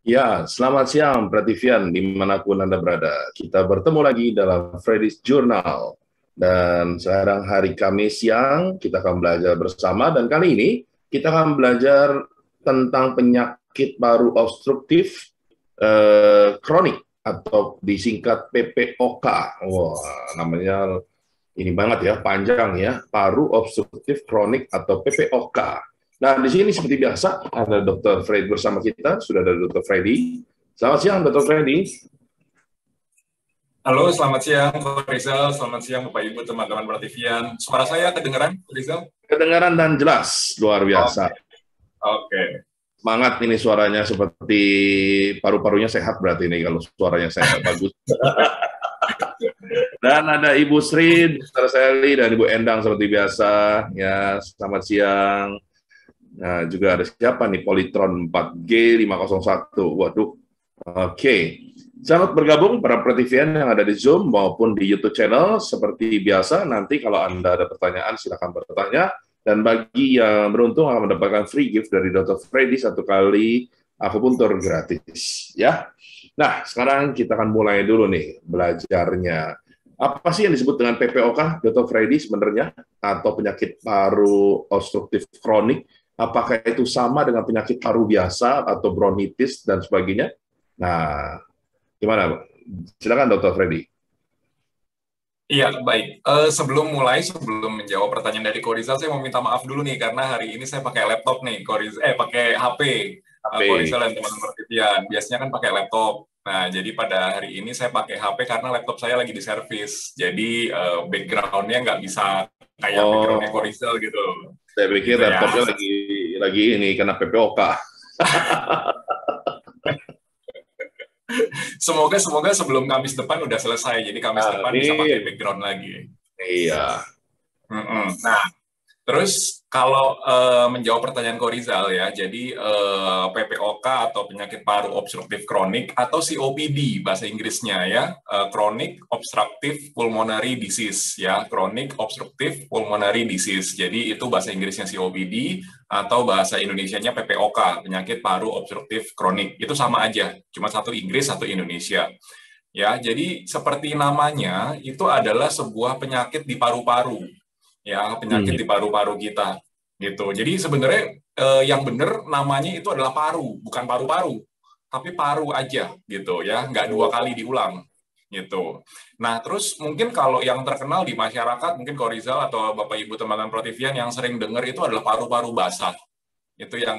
Ya, selamat siang, Prativian, dimanapun Anda berada. Kita bertemu lagi dalam Freddy's Journal. Dan sekarang hari Kamis siang, kita akan belajar bersama. Dan kali ini, kita akan belajar tentang penyakit paru obstruktif kronik, atau disingkat PPOK. Wah, namanya ini banget ya, panjang ya, paru obstruktif kronik atau PPOK. Nah, di sini seperti biasa ada Dr. Freddy bersama kita, sudah ada Dr. Freddy. Selamat siang, Dr. Freddy. Halo, selamat siang, Pak Rizal. Selamat siang, Bapak Ibu, teman-teman Pertivian. Suara saya kedengaran, Pak Rizal? Kedengaran dan jelas, luar biasa. Oke, oke. Semangat ini suaranya seperti paru-parunya sehat berarti ini kalau suaranya sehat bagus. Dan ada Ibu Sri, Dr. Sally, dan Ibu Endang seperti biasa. Ya, selamat siang. Nah, juga ada siapa nih? Polytron 4G501. Waduh. Oke. Selamat bergabung para Pertivian yang ada di Zoom maupun di YouTube channel. Seperti biasa, nanti kalau Anda ada pertanyaan, silakan bertanya. Dan bagi yang beruntung akan mendapatkan free gift dari Dr. Freddy satu kali akupuntur gratis. Ya. Nah, sekarang kita akan mulai dulu nih belajarnya. Apa sih yang disebut dengan PPOK, Dr. Freddy sebenarnya? Atau penyakit paru obstruktif kronik? Apakah itu sama dengan penyakit paru biasa atau bronkitis dan sebagainya? Nah, gimana? Silakan Dr. Freddy. Iya, baik. Sebelum menjawab pertanyaan dari Korizal, saya mau minta maaf dulu nih, karena hari ini saya pakai laptop nih, pakai HP. HP. Korizal dan teman-teman Pertivian. Biasanya kan pakai laptop. Nah, jadi pada hari ini saya pakai HP karena laptop saya lagi di servis. Jadi background-nya nggak bisa kayak background-nya Oh, Korizal gitu. saya pikir Gitu ya. laptopnya lagi ini kena PPOK. Semoga sebelum Kamis depan udah selesai. Jadi Kamis depan bisa pakai Amin. background lagi. Iya. Nah, terus kalau menjawab pertanyaan Korizal ya, jadi PPOK atau penyakit paru obstruktif kronik atau COPD bahasa Inggrisnya ya, Chronic Obstructive Pulmonary Disease ya, Chronic Obstructive Pulmonary Disease. Jadi itu bahasa Inggrisnya COPD atau bahasa Indonesianya PPOK, penyakit paru obstruktif kronik. Itu sama aja, cuma satu Inggris, satu Indonesia. Ya, jadi seperti namanya itu adalah sebuah penyakit di paru-paru ya, penyakit Hmm. di paru-paru kita gitu. Jadi sebenarnya yang benar namanya itu adalah paru, bukan paru-paru, tapi paru aja gitu ya, nggak dua kali diulang gitu. Nah, terus mungkin kalau yang terkenal di masyarakat, mungkin Korizal atau Bapak Ibu teman-teman Protivian yang sering dengar itu adalah paru-paru basah. Itu yang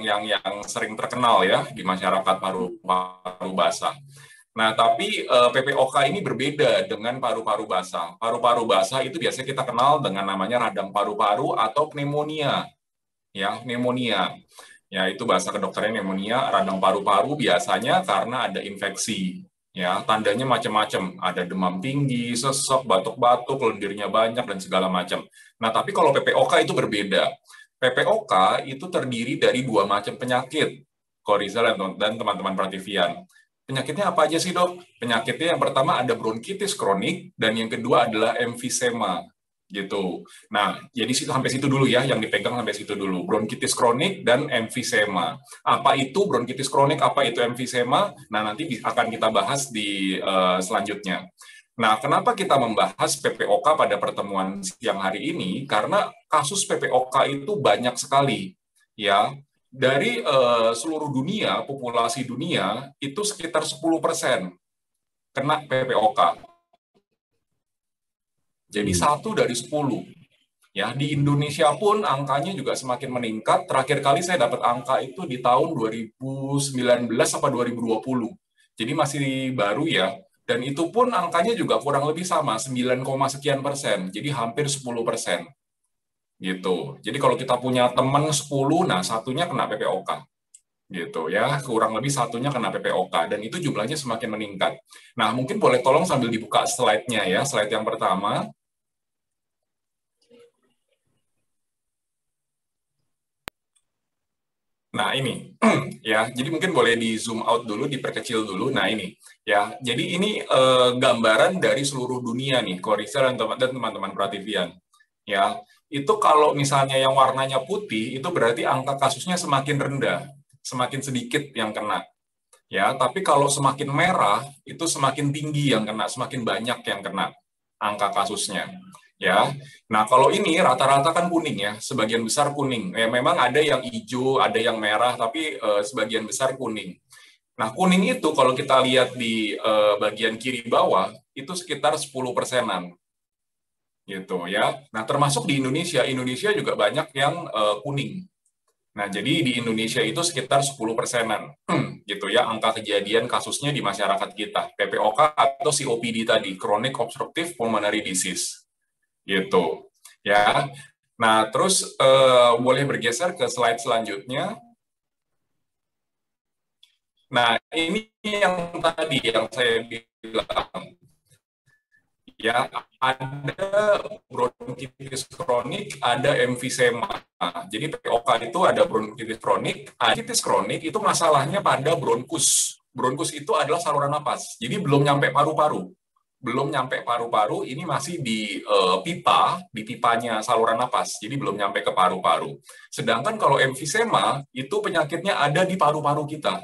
sering terkenal ya di masyarakat, paru-paru basah. Nah, tapi PPOK ini berbeda dengan paru-paru basah. Paru-paru basah itu biasanya kita kenal dengan namanya radang paru-paru atau pneumonia. Ya, pneumonia. Ya, itu bahasa kedokterannya pneumonia, radang paru-paru biasanya karena ada infeksi. Ya, tandanya macam-macam. Ada demam tinggi, sesak, batuk-batuk, lendirnya banyak, dan segala macam. Nah, tapi kalau PPOK itu berbeda. PPOK itu terdiri dari dua macam penyakit. Korizal dan teman-teman Prativian. Penyakitnya apa aja sih, Dok? Penyakitnya yang pertama ada bronkitis kronik, dan yang kedua adalah emfisema. Gitu. Nah, jadi sampai situ dulu ya, yang dipegang sampai situ dulu. Bronkitis kronik dan emfisema. Apa itu bronkitis kronik, apa itu emfisema? Nah, nanti akan kita bahas di selanjutnya. Nah, kenapa kita membahas PPOK pada pertemuan siang hari ini? Karena kasus PPOK itu banyak sekali. Ya, dari seluruh dunia, populasi dunia, itu sekitar 10% kena PPOK. Jadi Hmm. 1 dari 10. Ya, di Indonesia pun angkanya juga semakin meningkat. Terakhir kali saya dapat angka itu di tahun 2019 atau 2020. Jadi masih baru ya. Dan itu pun angkanya juga kurang lebih sama, 9, sekian persen. Jadi hampir 10%. Gitu. Jadi kalau kita punya teman 10, nah satunya kena PPOK. Gitu ya, kurang lebih satunya kena PPOK. Dan itu jumlahnya semakin meningkat. Nah, mungkin boleh tolong sambil dibuka slide-nya ya. Slide yang pertama. Nah, ini ya. Jadi mungkin boleh di zoom out dulu, diperkecil dulu. Nah, ini ya. Jadi ini gambaran dari seluruh dunia nih, Korisa dan teman-teman Prativian. Ya, itu kalau misalnya yang warnanya putih, itu berarti angka kasusnya semakin rendah, semakin sedikit yang kena. Ya, tapi kalau semakin merah itu semakin tinggi yang kena, semakin banyak yang kena angka kasusnya. Ya, nah kalau ini rata-rata kan kuning ya, sebagian besar kuning. Ya, memang ada yang hijau, ada yang merah, tapi sebagian besar kuning. Nah, kuning itu kalau kita lihat di bagian kiri bawah itu sekitar 10%-an gitu ya. Nah, termasuk di Indonesia, Indonesia juga banyak yang kuning. Nah, jadi di Indonesia itu sekitar 10%-an gitu ya angka kejadian kasusnya di masyarakat kita. PPOK atau COPD tadi, Chronic Obstructive Pulmonary Disease. Gitu. Ya. Nah, terus boleh bergeser ke slide selanjutnya. Nah, ini yang tadi yang saya bilang. Ya, ada bronkitis kronik, ada emfisema. Jadi POK itu ada bronkitis kronik. Bronkitis kronik itu masalahnya pada bronkus. Bronkus itu adalah saluran napas. Jadi belum nyampe paru-paru. Belum nyampe paru-paru, ini masih di pipa, di pipanya saluran napas. Jadi belum nyampe ke paru-paru. Sedangkan kalau emfisema itu penyakitnya ada di paru-paru kita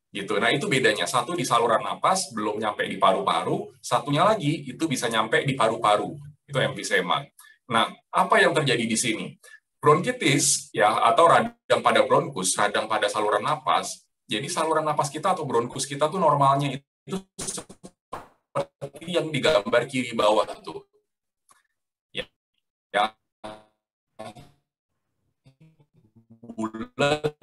gitu. Nah, itu bedanya. Satu di saluran napas, belum nyampe di paru-paru. Satunya lagi, itu bisa nyampe di paru-paru. Itu emfisema. Nah, apa yang terjadi di sini? Bronkitis, ya, atau radang pada bronkus, radang pada saluran napas. Jadi, saluran napas kita atau bronkus kita tuh normalnya itu seperti yang digambar kiri bawah tuh. Ya, ya bulat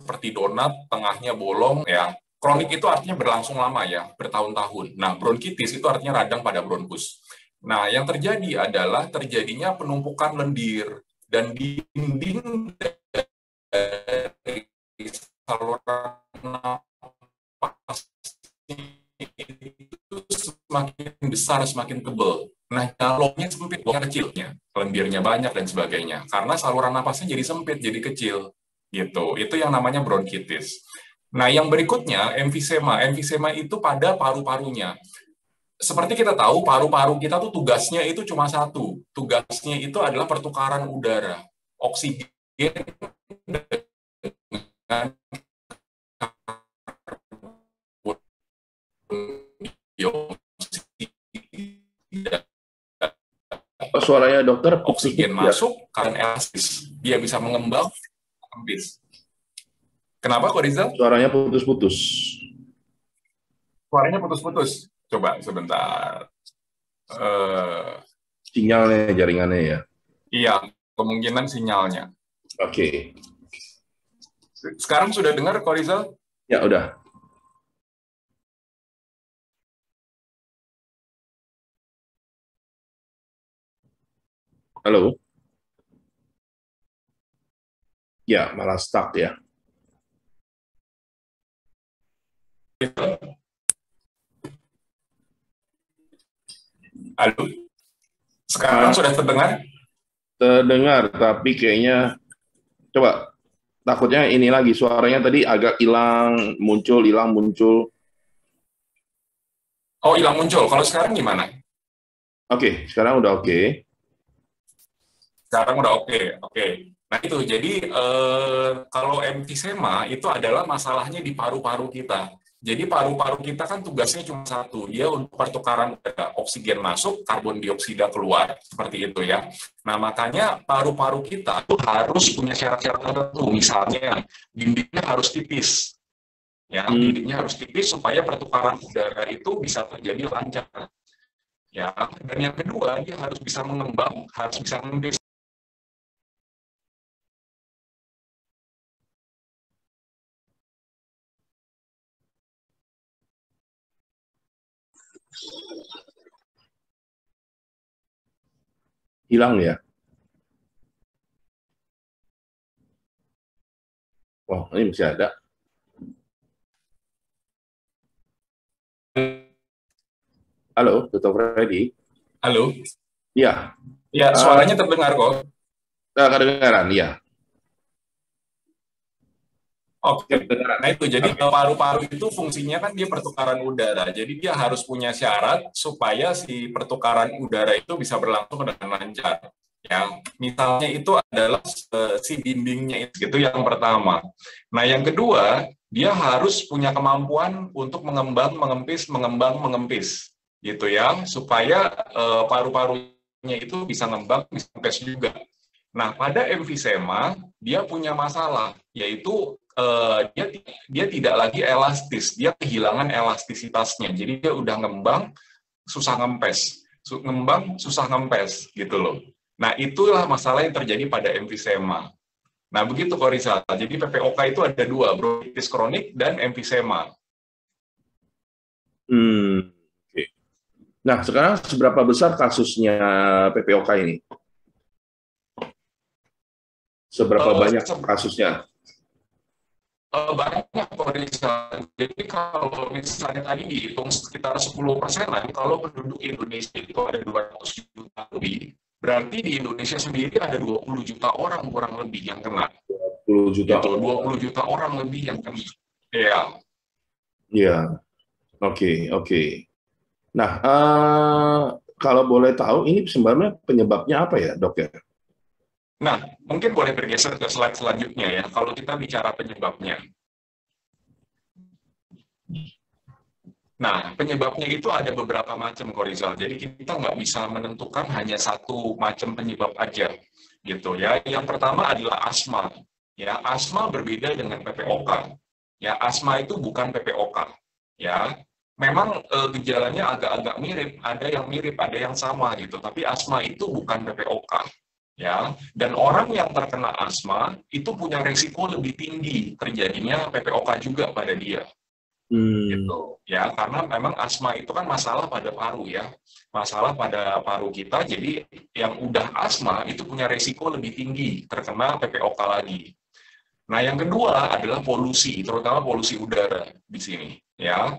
seperti donat, tengahnya bolong, ya. Kronik itu artinya berlangsung lama ya, bertahun-tahun. Nah, bronkitis itu artinya radang pada bronkus. Nah, yang terjadi adalah terjadinya penumpukan lendir dan dinding dari saluran napas itu semakin besar, semakin tebal. Nah, jalurnya sempit, kecilnya, lendirnya banyak dan sebagainya. Karena saluran napasnya jadi sempit, jadi kecil. Gitu. Itu yang namanya bronkitis. Nah, yang berikutnya emfisema. Emfisema itu pada paru-parunya. Seperti kita tahu, paru-paru kita tuh tugasnya itu cuma satu. Tugasnya itu adalah pertukaran udara, oksigen dengan dioksida. Suaranya dokter Oksigen putus-putus ya. masuk, karena elastis. Dia bisa mengembang, habis. Kenapa kok Rizal? Suaranya putus-putus. Suaranya putus-putus. Coba sebentar. Sinyalnya, jaringannya ya. Iya, kemungkinan sinyalnya. Oke. Sekarang sudah dengar kok Rizal? Ya, udah. Halo? Ya, malah stuck ya. Halo? Sekarang sudah terdengar? Terdengar, tapi kayaknya coba takutnya ini lagi suaranya tadi agak hilang, muncul, hilang, muncul. Oh, hilang muncul. Kalau sekarang gimana? Oke, sekarang udah oke. Sekarang udah oke. Oke. Nah itu, jadi kalau emfisema itu adalah masalahnya di paru-paru kita. Jadi paru-paru kita kan tugasnya cuma satu, dia untuk pertukaran udara, oksigen masuk, karbon dioksida keluar, seperti itu ya. Nah makanya paru-paru kita itu harus punya syarat-syarat tertentu, misalnya dindingnya harus tipis, ya dindingnya harus tipis supaya pertukaran udara itu bisa terjadi lancar. Ya, dan yang kedua dia harus bisa mengembang, harus bisa mengembang. Hilang ya. Wah, ini masih ada. Halo, Dr. Freddy. Halo? Iya. Ya, suaranya terdengar kok. Kedengaran, ya. Oke, nah itu jadi paru-paru itu fungsinya kan dia pertukaran udara. Jadi dia harus punya syarat supaya si pertukaran udara itu bisa berlangsung dengan lancar. Ya, misalnya itu adalah si dindingnya itu yang pertama. Nah, yang kedua, dia harus punya kemampuan untuk mengembang, mengempis, gitu ya, supaya paru-parunya itu bisa ngembang, bisa ngempes juga. Nah, pada emfisema dia punya masalah, yaitu dia tidak lagi elastis, dia kehilangan elastisitasnya. Jadi dia udah ngembang, susah ngempes, ngembang, susah ngempes, gitu loh. Nah, itulah masalah yang terjadi pada emfisema. Nah, begitu kok Rizal. Jadi PPOK itu ada dua, bronkitis kronik dan emfisema. Oke. Nah, sekarang seberapa besar kasusnya PPOK ini? Seberapa banyak kasusnya? Banyak kok Rizal. Jadi kalau misalnya tadi dihitung sekitar 10%, kalau penduduk Indonesia itu ada 200 juta lebih, berarti di Indonesia sendiri ada 20 juta orang kurang lebih yang kena. 20 juta. Gitu, 20 juta orang lebih yang kena. Ya. Iya. Oke. Nah, kalau boleh tahu, ini sebenarnya penyebabnya apa ya, dok ya? Nah, mungkin boleh bergeser ke slide selanjutnya ya, kalau kita bicara penyebabnya. Nah, penyebabnya itu ada beberapa macam, Korizal. Jadi kita nggak bisa menentukan hanya satu macam penyebab aja, gitu ya. Yang pertama adalah asma. Ya, asma berbeda dengan PPOK. Ya, asma itu bukan PPOK. Ya, memang gejalanya agak-agak mirip, ada yang sama gitu. Tapi asma itu bukan PPOK. Ya, dan orang yang terkena asma itu punya resiko lebih tinggi terjadinya PPOK juga pada dia. Gitu ya, karena memang asma itu kan masalah pada paru ya, masalah pada paru kita. Jadi yang udah asma itu punya resiko lebih tinggi terkena PPOK lagi. Nah, yang kedua adalah polusi, terutama polusi udara di sini ya.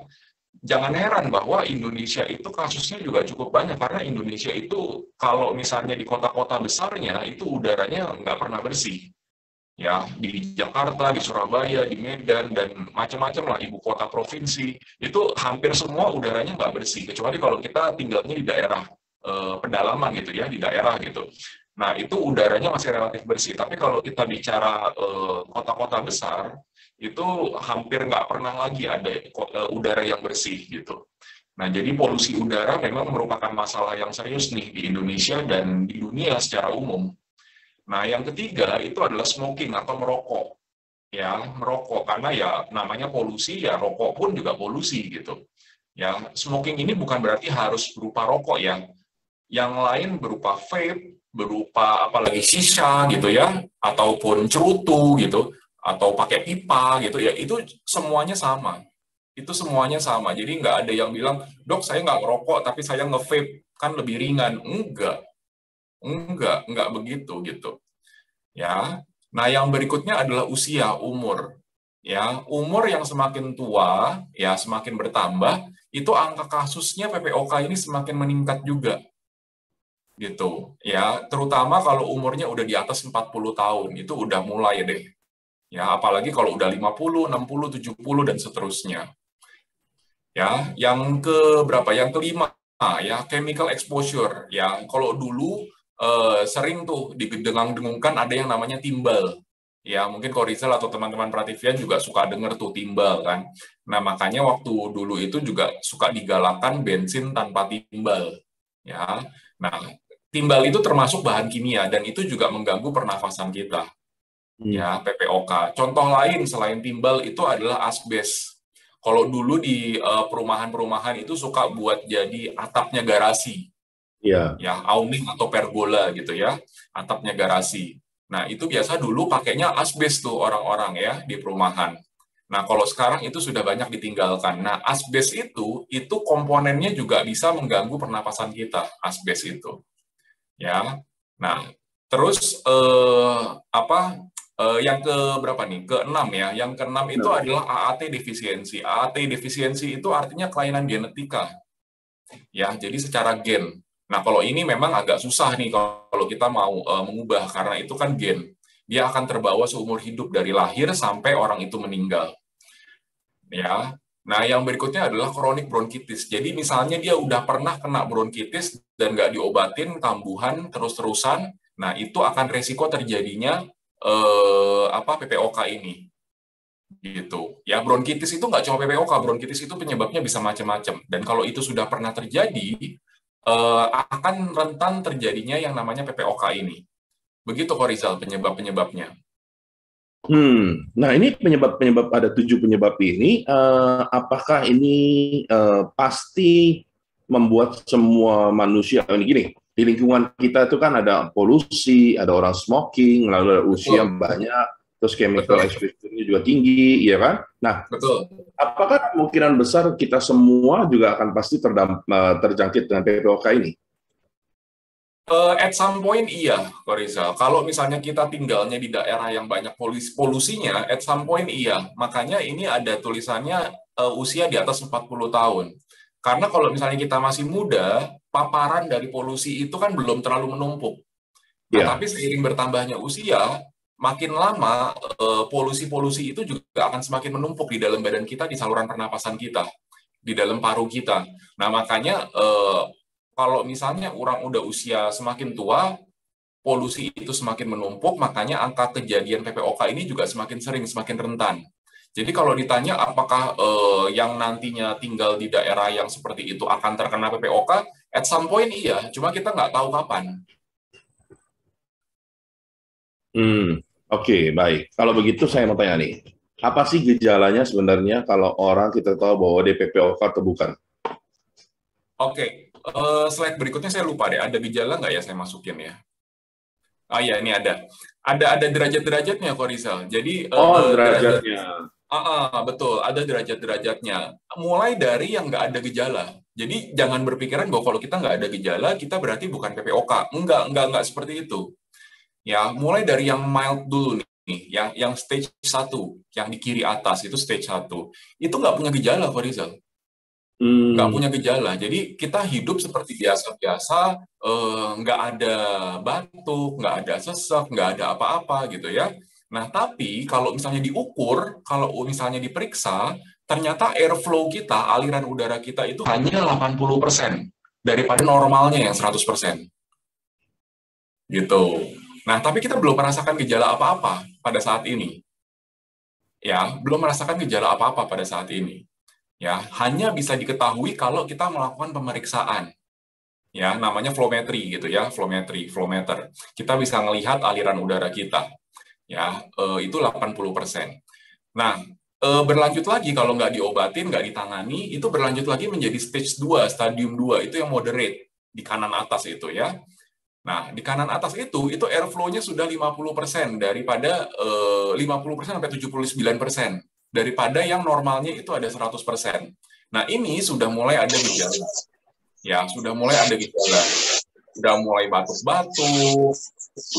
Jangan heran bahwa Indonesia itu kasusnya juga cukup banyak, karena Indonesia itu kalau misalnya di kota-kota besarnya itu udaranya nggak pernah bersih. Ya, di Jakarta, di Surabaya, di Medan, dan macam-macam lah ibu kota provinsi, itu hampir semua udaranya nggak bersih, kecuali kalau kita tinggalnya di daerah pedalaman gitu ya, di daerah gitu. Nah, itu udaranya masih relatif bersih, tapi kalau kita bicara kota-kota besar, itu hampir nggak pernah lagi ada udara yang bersih gitu. Nah, jadi polusi udara memang merupakan masalah yang serius nih di Indonesia dan di dunia secara umum. Nah, yang ketiga itu adalah smoking atau merokok. Ya, merokok karena ya namanya polusi, ya rokok pun juga polusi gitu. Ya, smoking ini bukan berarti harus berupa rokok ya. Yang lain berupa vape, berupa apalagi shisha gitu ya, ataupun cerutu gitu, atau pakai pipa gitu ya, itu semuanya sama. Itu semuanya sama. Jadi nggak ada yang bilang, "Dok, saya nggak ngerokok tapi saya nge-vape, kan lebih ringan." Enggak begitu gitu. Ya. Nah, yang berikutnya adalah usia, umur. Ya, umur yang semakin tua, ya semakin bertambah, itu angka kasusnya PPOK ini semakin meningkat juga. Gitu. Ya, terutama kalau umurnya udah di atas 40 tahun, itu udah mulai deh. Ya, apalagi kalau udah 50, 60, 70 dan seterusnya. Ya, yang ke berapa? Yang kelima, ya, chemical exposure. Ya, kalau dulu sering tuh didengung-dengungkan ada yang namanya timbal. Ya, mungkin Korizal atau teman-teman Prativian juga suka denger tuh timbal kan. Nah, makanya waktu dulu itu juga suka digalakkan bensin tanpa timbal. Ya. Nah, timbal itu termasuk bahan kimia dan itu juga mengganggu pernafasan kita. Ya, PPOK. Contoh lain selain timbal itu adalah asbes. Kalau dulu di perumahan-perumahan itu suka buat jadi atapnya garasi. Iya. Ya, awning atau pergola gitu ya, atapnya garasi. Nah, itu biasa dulu pakainya asbes tuh orang-orang ya di perumahan. Nah, kalau sekarang itu sudah banyak ditinggalkan. Nah, asbes itu komponennya juga bisa mengganggu pernapasan kita, asbes itu. Ya. Nah, terus yang ke berapa nih? Keenam ya. Yang keenam itu adalah AAT defisiensi. AAT defisiensi itu artinya kelainan genetika. Ya, jadi secara gen. Nah, kalau ini memang agak susah nih kalau kita mau mengubah karena itu kan gen. Dia akan terbawa seumur hidup dari lahir sampai orang itu meninggal. Ya. Nah, yang berikutnya adalah kronik bronkitis. Jadi misalnya dia udah pernah kena bronkitis dan nggak diobatin, kambuhan terus-terusan, Nah, itu akan resiko terjadinya PPOK ini. Gitu. Ya, bronkitis itu nggak cuma PPOK, bronkitis itu penyebabnya bisa macam-macam. Dan kalau itu sudah pernah terjadi, akan rentan terjadinya yang namanya PPOK ini. Begitu kok Rizal, penyebab-penyebabnya. Nah ini penyebab-penyebab, ada 7 penyebab ini, apakah ini pasti membuat semua manusia ini gini, di lingkungan kita itu kan ada polusi, ada orang smoking, lalu ada usia Betul. banyak, terus chemical Betul. exposure-nya juga tinggi, ya kan? Nah, Betul. apakah kemungkinan besar kita semua juga akan pasti terjangkit dengan PPOK ini? At some point iya, Korizal. Kalau misalnya kita tinggalnya di daerah yang banyak polusinya, at some point iya. Makanya ini ada tulisannya usia di atas 40 tahun. Karena kalau misalnya kita masih muda, paparan dari polusi itu kan belum terlalu menumpuk. Nah, Ya. tapi seiring bertambahnya usia, makin lama polusi-polusi itu juga akan semakin menumpuk di dalam badan kita, di saluran pernapasan kita, di dalam paru kita. Nah, makanya kalau misalnya orang udah usia semakin tua, polusi itu semakin menumpuk, makanya angka kejadian PPOK ini juga semakin sering, semakin rentan. Jadi kalau ditanya apakah yang nantinya tinggal di daerah yang seperti itu akan terkena PPOK, at some point iya, cuma kita nggak tahu kapan. Oke, baik. Kalau begitu saya mau tanya nih, apa sih gejalanya sebenarnya kalau orang kita tahu bahwa dia PPOK atau bukan? Oke, slide berikutnya saya lupa deh, ada gejala nggak ya saya masukin ya? Ah ya, ini ada. Ada derajat-derajatnya kok Rizal. Jadi Oh, derajat, derajatnya. betul, ada derajat-derajatnya. Mulai dari yang nggak ada gejala. Jadi jangan berpikiran bahwa kalau kita nggak ada gejala, kita berarti bukan PPOK. Enggak seperti itu. Ya, mulai dari yang mild dulu nih, yang stage 1, yang di kiri atas itu stage 1. Itu nggak punya gejala kok Rizal. Nggak Hmm, punya gejala. Jadi kita hidup seperti biasa-biasa, nggak ada batuk, nggak ada sesak, nggak ada apa-apa gitu ya. Nah, tapi kalau misalnya diukur, kalau misalnya diperiksa, ternyata airflow kita, aliran udara kita itu hanya 80% daripada normalnya yang 100%. Gitu. Nah, tapi kita belum merasakan gejala apa-apa pada saat ini. Ya, belum merasakan gejala apa-apa pada saat ini. Ya, hanya bisa diketahui kalau kita melakukan pemeriksaan, ya namanya flowmetry gitu ya, flowmeter. Kita bisa melihat aliran udara kita, ya itu 80%. Nah, berlanjut lagi kalau nggak diobatin, nggak ditangani, itu berlanjut lagi menjadi stage 2, stadium 2, itu yang moderate di kanan atas itu ya. Nah, di kanan atas itu airflow-nya sudah 50% daripada 50% sampai 79% daripada yang normalnya itu ada 100%. Nah, ini sudah mulai ada gejala. Ya, sudah mulai ada gejala. Sudah mulai batuk-batuk,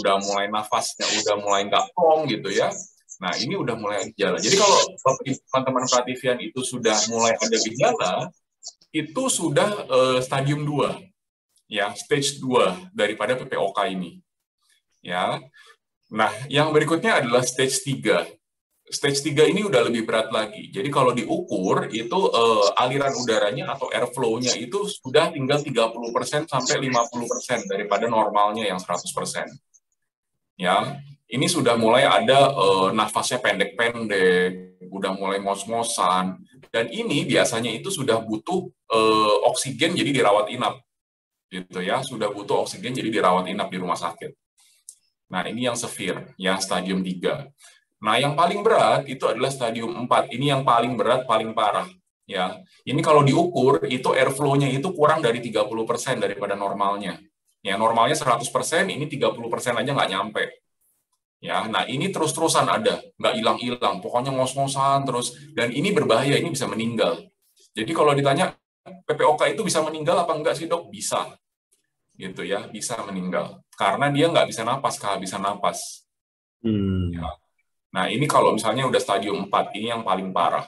udah mulai nafasnya udah mulai nggak plong gitu ya. Nah, ini udah mulai ada gejala. Jadi kalau teman-teman Prativian itu sudah mulai ada gejala, itu sudah stadium 2, ya, stage 2 daripada PPOK ini. Ya. Nah, yang berikutnya adalah stage 3. Stage 3 ini udah lebih berat lagi. Jadi kalau diukur itu aliran udaranya atau airflow-nya itu sudah tinggal 30% sampai 50% daripada normalnya yang 100%. Ya, ini sudah mulai ada nafasnya pendek-pendek, udah mulai ngos-ngosan, dan ini biasanya itu sudah butuh oksigen jadi dirawat inap. Gitu ya, sudah butuh oksigen jadi dirawat inap di rumah sakit. Nah, ini yang severe, ya stadium 3. Nah, yang paling berat itu adalah stadium 4. Ini yang paling berat, paling parah. Ya, ini kalau diukur, itu airflow-nya itu kurang dari 30% daripada normalnya. Ya, normalnya 100%, ini 30% aja nggak nyampe. Ya, nah ini terus-terusan ada, nggak hilang-hilang. Pokoknya ngos-ngosan terus. Dan ini berbahaya, ini bisa meninggal. Jadi kalau ditanya, PPOK itu bisa meninggal apa enggak sih dok? Bisa. Gitu ya, bisa meninggal. Karena dia nggak bisa napas, kehabisan napas. Ya. hmm. Nah, ini kalau misalnya udah stadium 4, ini yang paling parah.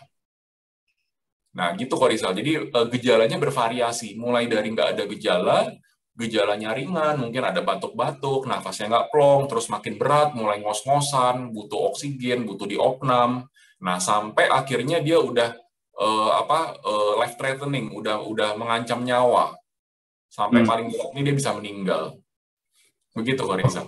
Nah, gitu kok Rizal. Jadi gejalanya bervariasi, mulai dari nggak ada gejala, gejalanya ringan, mungkin ada batuk-batuk, nafasnya nggak plong, terus makin berat, mulai ngos-ngosan, butuh oksigen, butuh diopnam. Nah, sampai akhirnya dia udah life threatening, udah mengancam nyawa. Sampai Hmm. paling berat ini dia bisa meninggal. Begitu kok Rizal.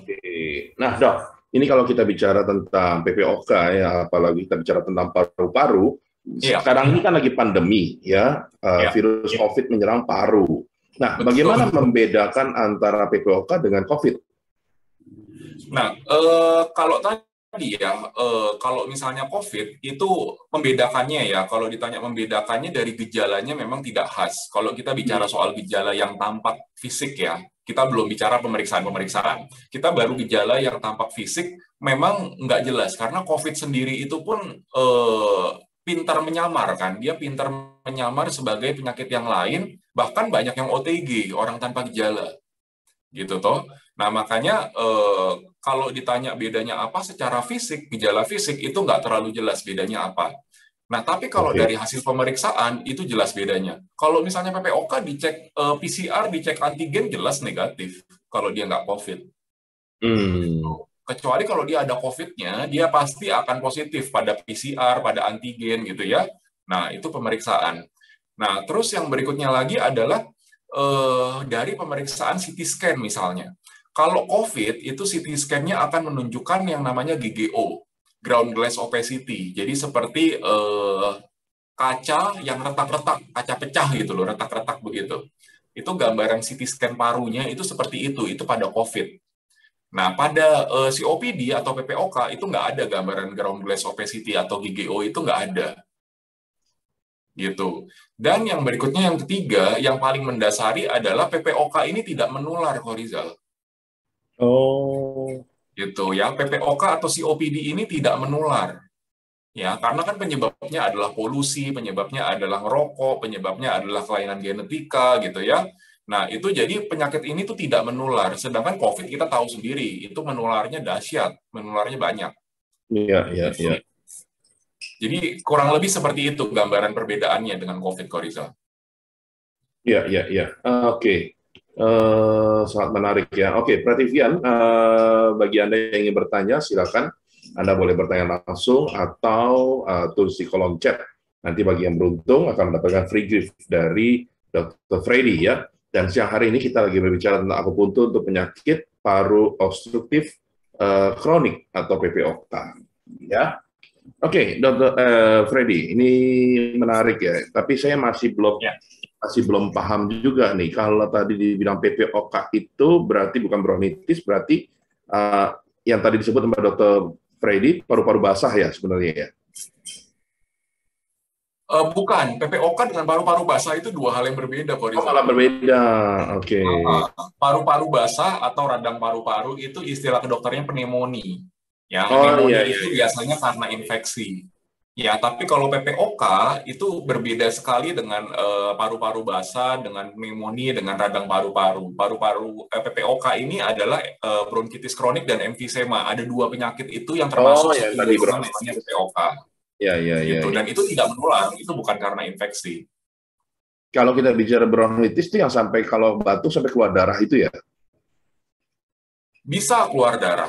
Nah, Dok, ini kalau kita bicara tentang PPOK ya, apalagi kita bicara tentang paru-paru, Iya, sekarang ini kan lagi pandemi ya, iya, virus COVID menyerang paru. Nah, bagaimana betul. membedakan antara PPOK dengan COVID? Nah, kalau tadi ya, kalau misalnya COVID itu membedakannya ya, kalau ditanya membedakannya dari gejalanya memang tidak khas. Kalau kita bicara soal gejala yang tampak fisik ya, kita belum bicara pemeriksaan-pemeriksaan. Kita baru gejala yang tampak fisik memang nggak jelas, karena COVID sendiri itu pun pintar menyamar kan, dia pintar menyamar sebagai penyakit yang lain, bahkan banyak yang OTG, orang tanpa gejala gitu toh. Nah makanya kalau ditanya bedanya apa secara fisik, gejala fisik itu nggak terlalu jelas bedanya apa. Nah tapi kalau Oke. dari hasil pemeriksaan itu jelas bedanya. Kalau misalnya PPOK dicek PCR, dicek antigen jelas negatif kalau dia nggak COVID. Hmm. Kecuali kalau dia ada COVID-nya, dia pasti akan positif pada PCR, pada antigen gitu ya. Nah itu pemeriksaan. Nah terus yang berikutnya lagi adalah dari pemeriksaan CT scan misalnya. Kalau COVID itu CT scan-nya akan menunjukkan yang namanya GGO, ground glass opacity. Jadi seperti kaca yang retak-retak, kaca pecah gitu loh, retak-retak begitu. Itu gambaran CT scan parunya itu seperti itu pada COVID. Nah, pada COPD atau PPOK itu nggak ada gambaran ground glass opacity atau GGO itu nggak ada gitu. Dan yang berikutnya yang ketiga, yang paling mendasari adalah PPOK ini tidak menular, Korizal. Oh. Gitu ya, PPOK atau COPD ini tidak menular. Ya, karena kan penyebabnya adalah polusi, penyebabnya adalah ngerokok, penyebabnya adalah kelainan genetika gitu ya. Nah, itu jadi penyakit ini tuh tidak menular. Sedangkan COVID kita tahu sendiri, itu menularnya dahsyat, menularnya banyak Iya, iya, iya. gitu. Jadi kurang lebih seperti itu gambaran perbedaannya dengan COVID, Korizal. Iya, iya, iya. Oke. Sangat menarik ya. Oke, Prativian, bagi Anda yang ingin bertanya, silakan. Anda boleh bertanya langsung atau tulis di kolom chat. Nanti bagi yang beruntung akan mendapatkan free gift dari Dr. Freddy ya. Dan siang hari ini kita lagi berbicara tentang akupuntur untuk penyakit paru obstruktif kronik atau PPOK. Ya. Oke, Dr. Freddy, ini menarik ya. Tapi saya Ya. masih belum paham juga nih. Kalau tadi dibilang PPOK itu berarti bukan bronkitis, berarti yang tadi disebut sama Dr. Freddy paru-paru basah ya sebenarnya ya. Bukan, PPOK dengan paru-paru basah itu dua hal yang berbeda, Oh, Korizal. malah berbeda. Oke. Paru-paru basah atau radang paru-paru itu istilah kedokternya pneumonia. Ya, Oh iya pneumonia iya itu iya. biasanya karena infeksi. Ya, tapi kalau PPOK itu berbeda sekali dengan paru-paru basah, dengan pneumonia, dengan radang paru-paru. PPOK ini adalah bronkitis kronik dan emfisema. Ada dua penyakit itu yang Oh, termasuk yang satu tadi golongan namanya bronkitis. PPOK. Ya ya ya Gitu. ya. Dan itu tidak menular, itu bukan karena infeksi. Kalau kita bicara bronkitis itu yang sampai kalau batuk sampai keluar darah itu ya. Bisa keluar darah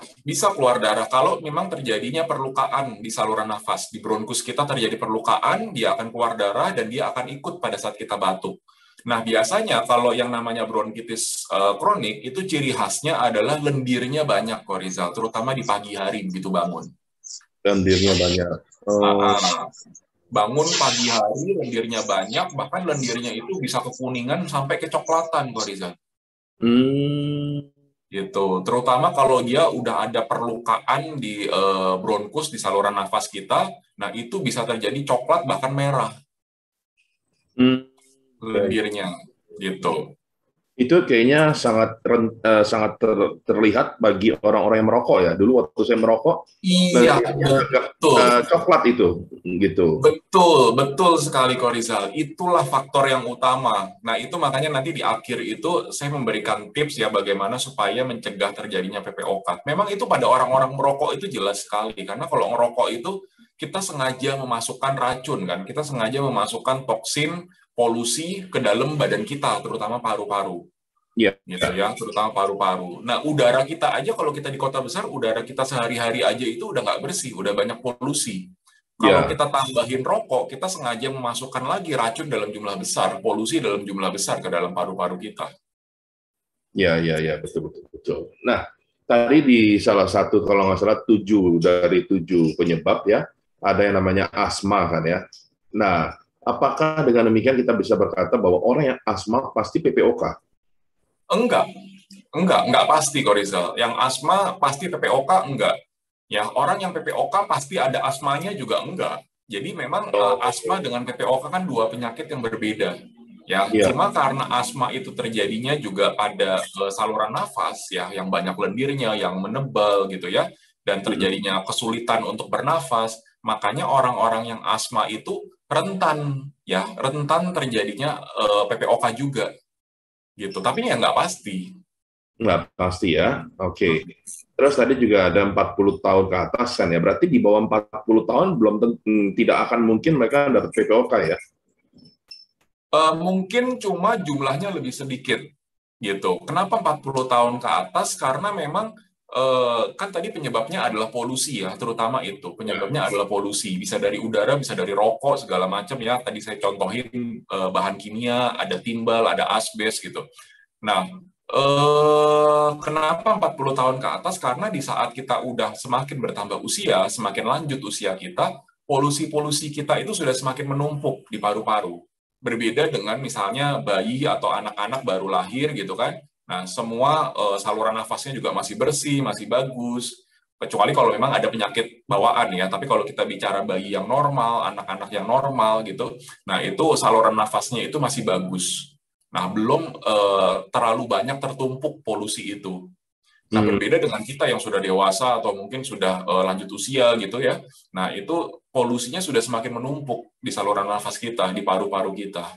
kalau memang terjadinya perlukaan di saluran nafas. Di bronkus kita terjadi perlukaan, dia akan keluar darah dan dia akan ikut pada saat kita batuk. Nah, biasanya kalau yang namanya bronkitis kronik itu ciri khasnya adalah lendirnya banyak, Korizal, terutama di pagi hari begitu bangun. Lendirnya banyak. Oh. Bangun pagi hari lendirnya banyak, bahkan lendirnya itu bisa kekuningan sampai kecoklatan, Korizal. Hmm. Gitu. Terutama kalau dia udah ada perlukaan di bronkus di saluran nafas kita, nah itu bisa terjadi coklat bahkan merah Hmm. lendirnya gitu. Itu kayaknya sangat terlihat bagi orang-orang yang merokok ya. Dulu waktu saya merokok, Iya, lendirnya agak betul. coklat itu, gitu. Betul sekali Korizal. Itulah faktor yang utama. Nah, itu makanya nanti di akhir itu saya memberikan tips ya bagaimana supaya mencegah terjadinya PPOK. Memang itu pada orang-orang merokok itu jelas sekali karena kalau ngerokok itu kita sengaja memasukkan racun kan, kita sengaja memasukkan toksin, polusi ke dalam badan kita, terutama paru-paru. Iya. Gitu ya, terutama paru-paru. Nah, udara kita aja kalau kita di kota besar, udara kita sehari-hari aja itu udah nggak bersih, udah banyak polusi. Kalau Ya, kita tambahin rokok, kita sengaja memasukkan lagi racun dalam jumlah besar, polusi dalam jumlah besar ke dalam paru-paru kita. ya, ya, ya, betul, betul, betul. Nah, tadi di salah satu kalau nggak salah 7 dari 7 penyebab ya ada yang namanya asma kan ya. Nah, apakah dengan demikian kita bisa berkata bahwa orang yang asma pasti PPOK? Enggak, enggak pasti kok Rizal. Yang asma pasti PPOK enggak. Ya, orang yang PPOK pasti ada asmanya juga enggak. Jadi memang asma dengan PPOK kan dua penyakit yang berbeda. Ya, Iya. cuma karena asma itu terjadinya juga pada saluran nafas ya, yang banyak lendirnya, yang menebal gitu ya, dan terjadinya kesulitan untuk bernafas, makanya orang-orang yang asma itu rentan ya, rentan terjadinya PPOK juga gitu. Tapi ya nggak pasti. Nggak pasti ya. Oke. Terus tadi juga ada 40 tahun ke atas kan ya. Berarti di bawah 40 tahun belum tidak akan mungkin mereka dapat PPOK ya. Mungkin cuma jumlahnya lebih sedikit gitu. Kenapa 40 tahun ke atas? Karena memang kan tadi penyebabnya adalah polusi ya, terutama itu. Penyebabnya adalah polusi. Bisa dari udara, bisa dari rokok, segala macam ya. Tadi saya contohin bahan kimia, ada timbal, ada asbes gitu. Nah, kenapa 40 tahun ke atas? Karena di saat kita udah semakin bertambah usia, semakin lanjut usia kita, polusi-polusi kita itu sudah semakin menumpuk di paru-paru. Berbeda dengan misalnya bayi atau anak-anak baru lahir gitu kan. Nah, semua saluran nafasnya juga masih bersih, masih bagus. Kecuali kalau memang ada penyakit bawaan ya. Tapi kalau kita bicara bayi yang normal, anak-anak yang normal gitu, nah itu saluran nafasnya itu masih bagus. Nah, belum terlalu banyak tertumpuk polusi itu. Nah, Hmm. berbeda dengan kita yang sudah dewasa atau mungkin sudah lanjut usia gitu ya. Nah, itu polusinya sudah semakin menumpuk di saluran nafas kita, di paru-paru kita.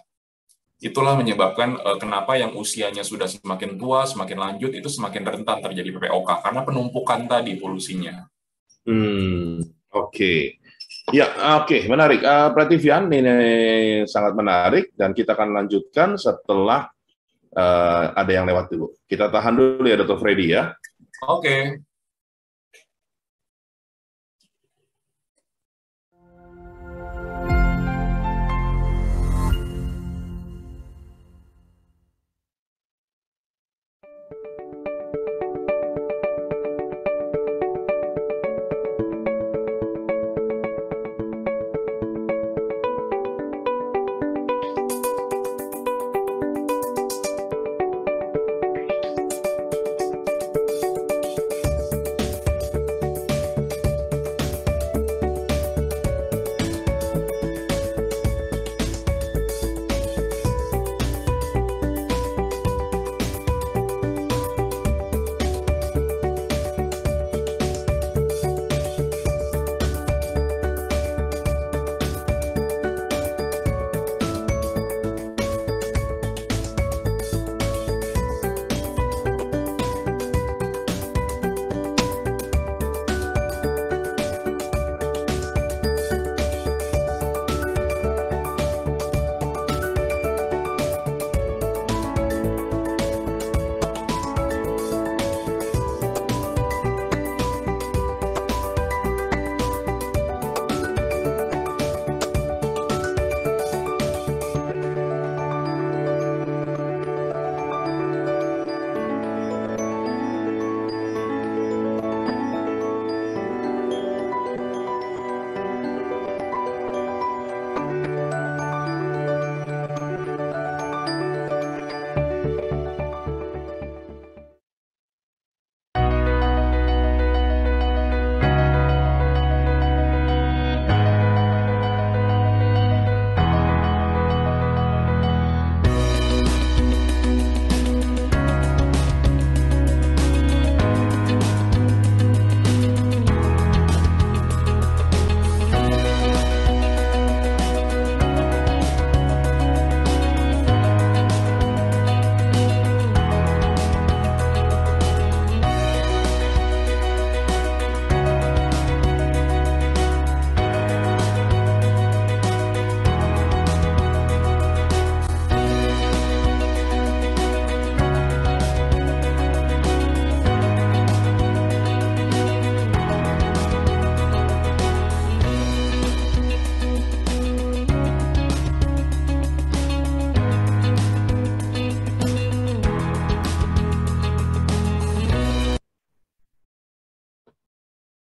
Itulah menyebabkan kenapa yang usianya sudah semakin tua, semakin lanjut, itu semakin rentan terjadi PPOK, karena penumpukan tadi polusinya. Oke. Ya, oke, menarik. Berarti Vian, ini sangat menarik dan kita akan lanjutkan setelah ada yang lewat dulu. Kita tahan dulu ya, Dr. Freddy ya. Oke.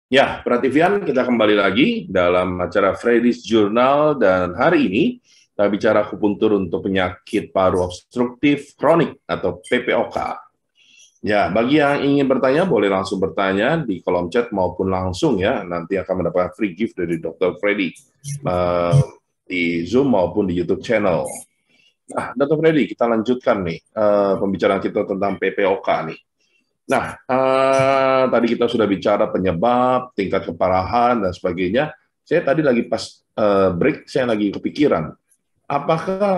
Ya, perhatian kita kembali lagi dalam acara Freddy's Journal dan hari ini kita bicara akupuntur untuk penyakit paru obstruktif kronik atau PPOK. Ya, bagi yang ingin bertanya boleh langsung bertanya di kolom chat maupun langsung ya, nanti akan mendapatkan free gift dari Dr. Freddy di Zoom maupun di YouTube channel. Nah, Dr. Freddy, kita lanjutkan nih pembicaraan kita tentang PPOK nih. Nah, tadi kita sudah bicara penyebab, tingkat keparahan, dan sebagainya. Saya tadi lagi pas break, saya lagi kepikiran, apakah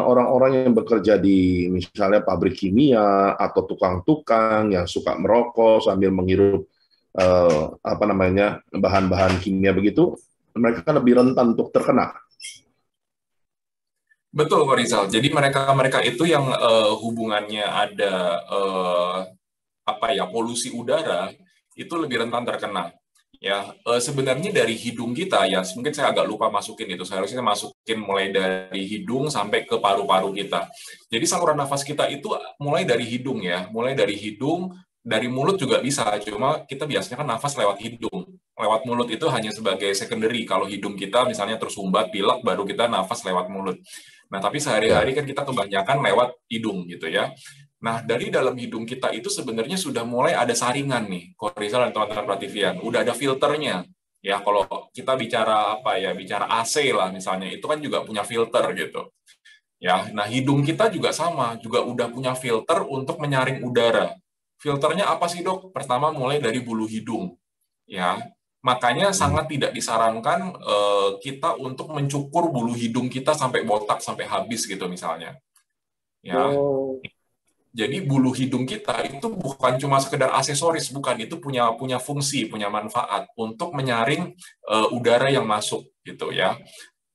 orang-orang yang bekerja di misalnya pabrik kimia atau tukang-tukang yang suka merokok sambil menghirup apa namanya bahan-bahan kimia begitu, mereka lebih rentan untuk terkena? Betul, Pak Rizal. Jadi mereka-mereka itu yang hubungannya ada polusi udara itu lebih rentan terkena. Ya, sebenarnya dari hidung kita ya, mungkin saya agak lupa masukin itu. Seharusnya saya masukin mulai dari hidung sampai ke paru-paru kita. Jadi saluran nafas kita itu mulai dari hidung ya, mulai dari hidung, dari mulut juga bisa. Cuma kita biasanya kan nafas lewat hidung. Lewat mulut itu hanya sebagai secondary. Kalau hidung kita misalnya tersumbat, pilek, baru kita nafas lewat mulut. Nah, tapi sehari-hari Ya. kan kita kebanyakan lewat hidung gitu ya. Nah, dari dalam hidung kita itu sebenarnya sudah mulai ada saringan nih, Korizal dan teman-teman Prativian. Udah ada filternya. Ya, kalau kita bicara bicara AC lah misalnya, itu kan juga punya filter gitu. Ya, nah hidung kita juga sama, juga udah punya filter untuk menyaring udara. Filternya apa sih, Dok? Pertama mulai dari bulu hidung. Ya, makanya sangat tidak disarankan kita untuk mencukur bulu hidung kita sampai botak sampai habis gitu misalnya. Ya, Oh. jadi bulu hidung kita itu bukan cuma sekedar aksesoris, bukan, itu punya fungsi, punya manfaat untuk menyaring udara yang masuk gitu ya.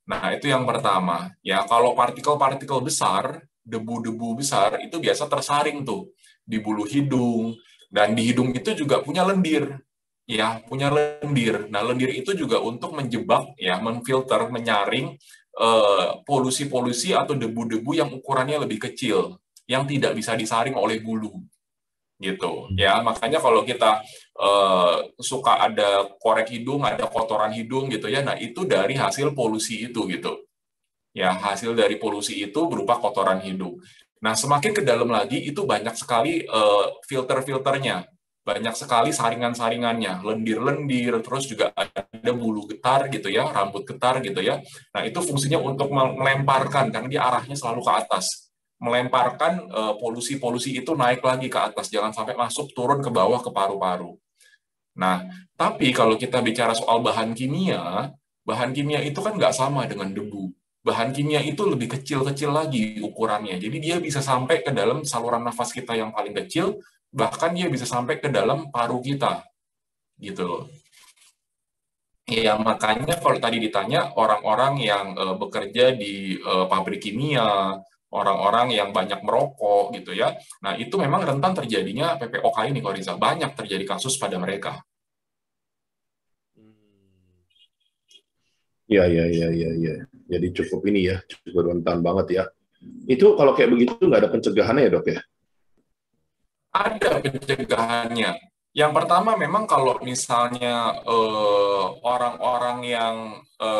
Nah, itu yang pertama. Ya, kalau partikel-partikel besar, debu-debu besar itu biasa tersaring tuh di bulu hidung, dan di hidung itu juga punya lendir. Ya, punya lendir. Nah, lendir itu juga untuk menjebak ya, menfilter, menyaring polusi-polusi atau debu-debu yang ukurannya lebih kecil, yang tidak bisa disaring oleh bulu gitu ya. Makanya kalau kita suka ada korek hidung, ada kotoran hidung gitu ya, nah itu dari hasil polusi itu gitu ya, hasil dari polusi itu berupa kotoran hidung. Nah, semakin ke dalam lagi itu banyak sekali filter-filternya, banyak sekali saringan-saringannya, lendir-lendir, terus juga ada bulu getar gitu ya, rambut getar gitu ya. Nah, itu fungsinya untuk melemparkan, karena dia arahnya selalu ke atas, melemparkan polusi-polusi itu naik lagi ke atas, jangan sampai masuk turun ke bawah ke paru-paru. Nah, tapi kalau kita bicara soal bahan kimia itu kan nggak sama dengan debu. Bahan kimia itu lebih kecil-kecil lagi ukurannya. Jadi dia bisa sampai ke dalam saluran nafas kita yang paling kecil, bahkan dia bisa sampai ke dalam paru kita, gitu loh. Ya, makanya kalau tadi ditanya orang-orang yang bekerja di pabrik kimia, orang-orang yang banyak merokok gitu ya, nah itu memang rentan terjadinya PPOK ini, kalau Rizal. Banyak terjadi kasus pada mereka. Ya, ya, ya, ya, ya. Jadi cukup ini ya, cukup rentan banget ya. Itu kalau kayak begitu nggak ada pencegahannya ya, Dok ya? Ada pencegahannya. Yang pertama memang kalau misalnya orang-orang yang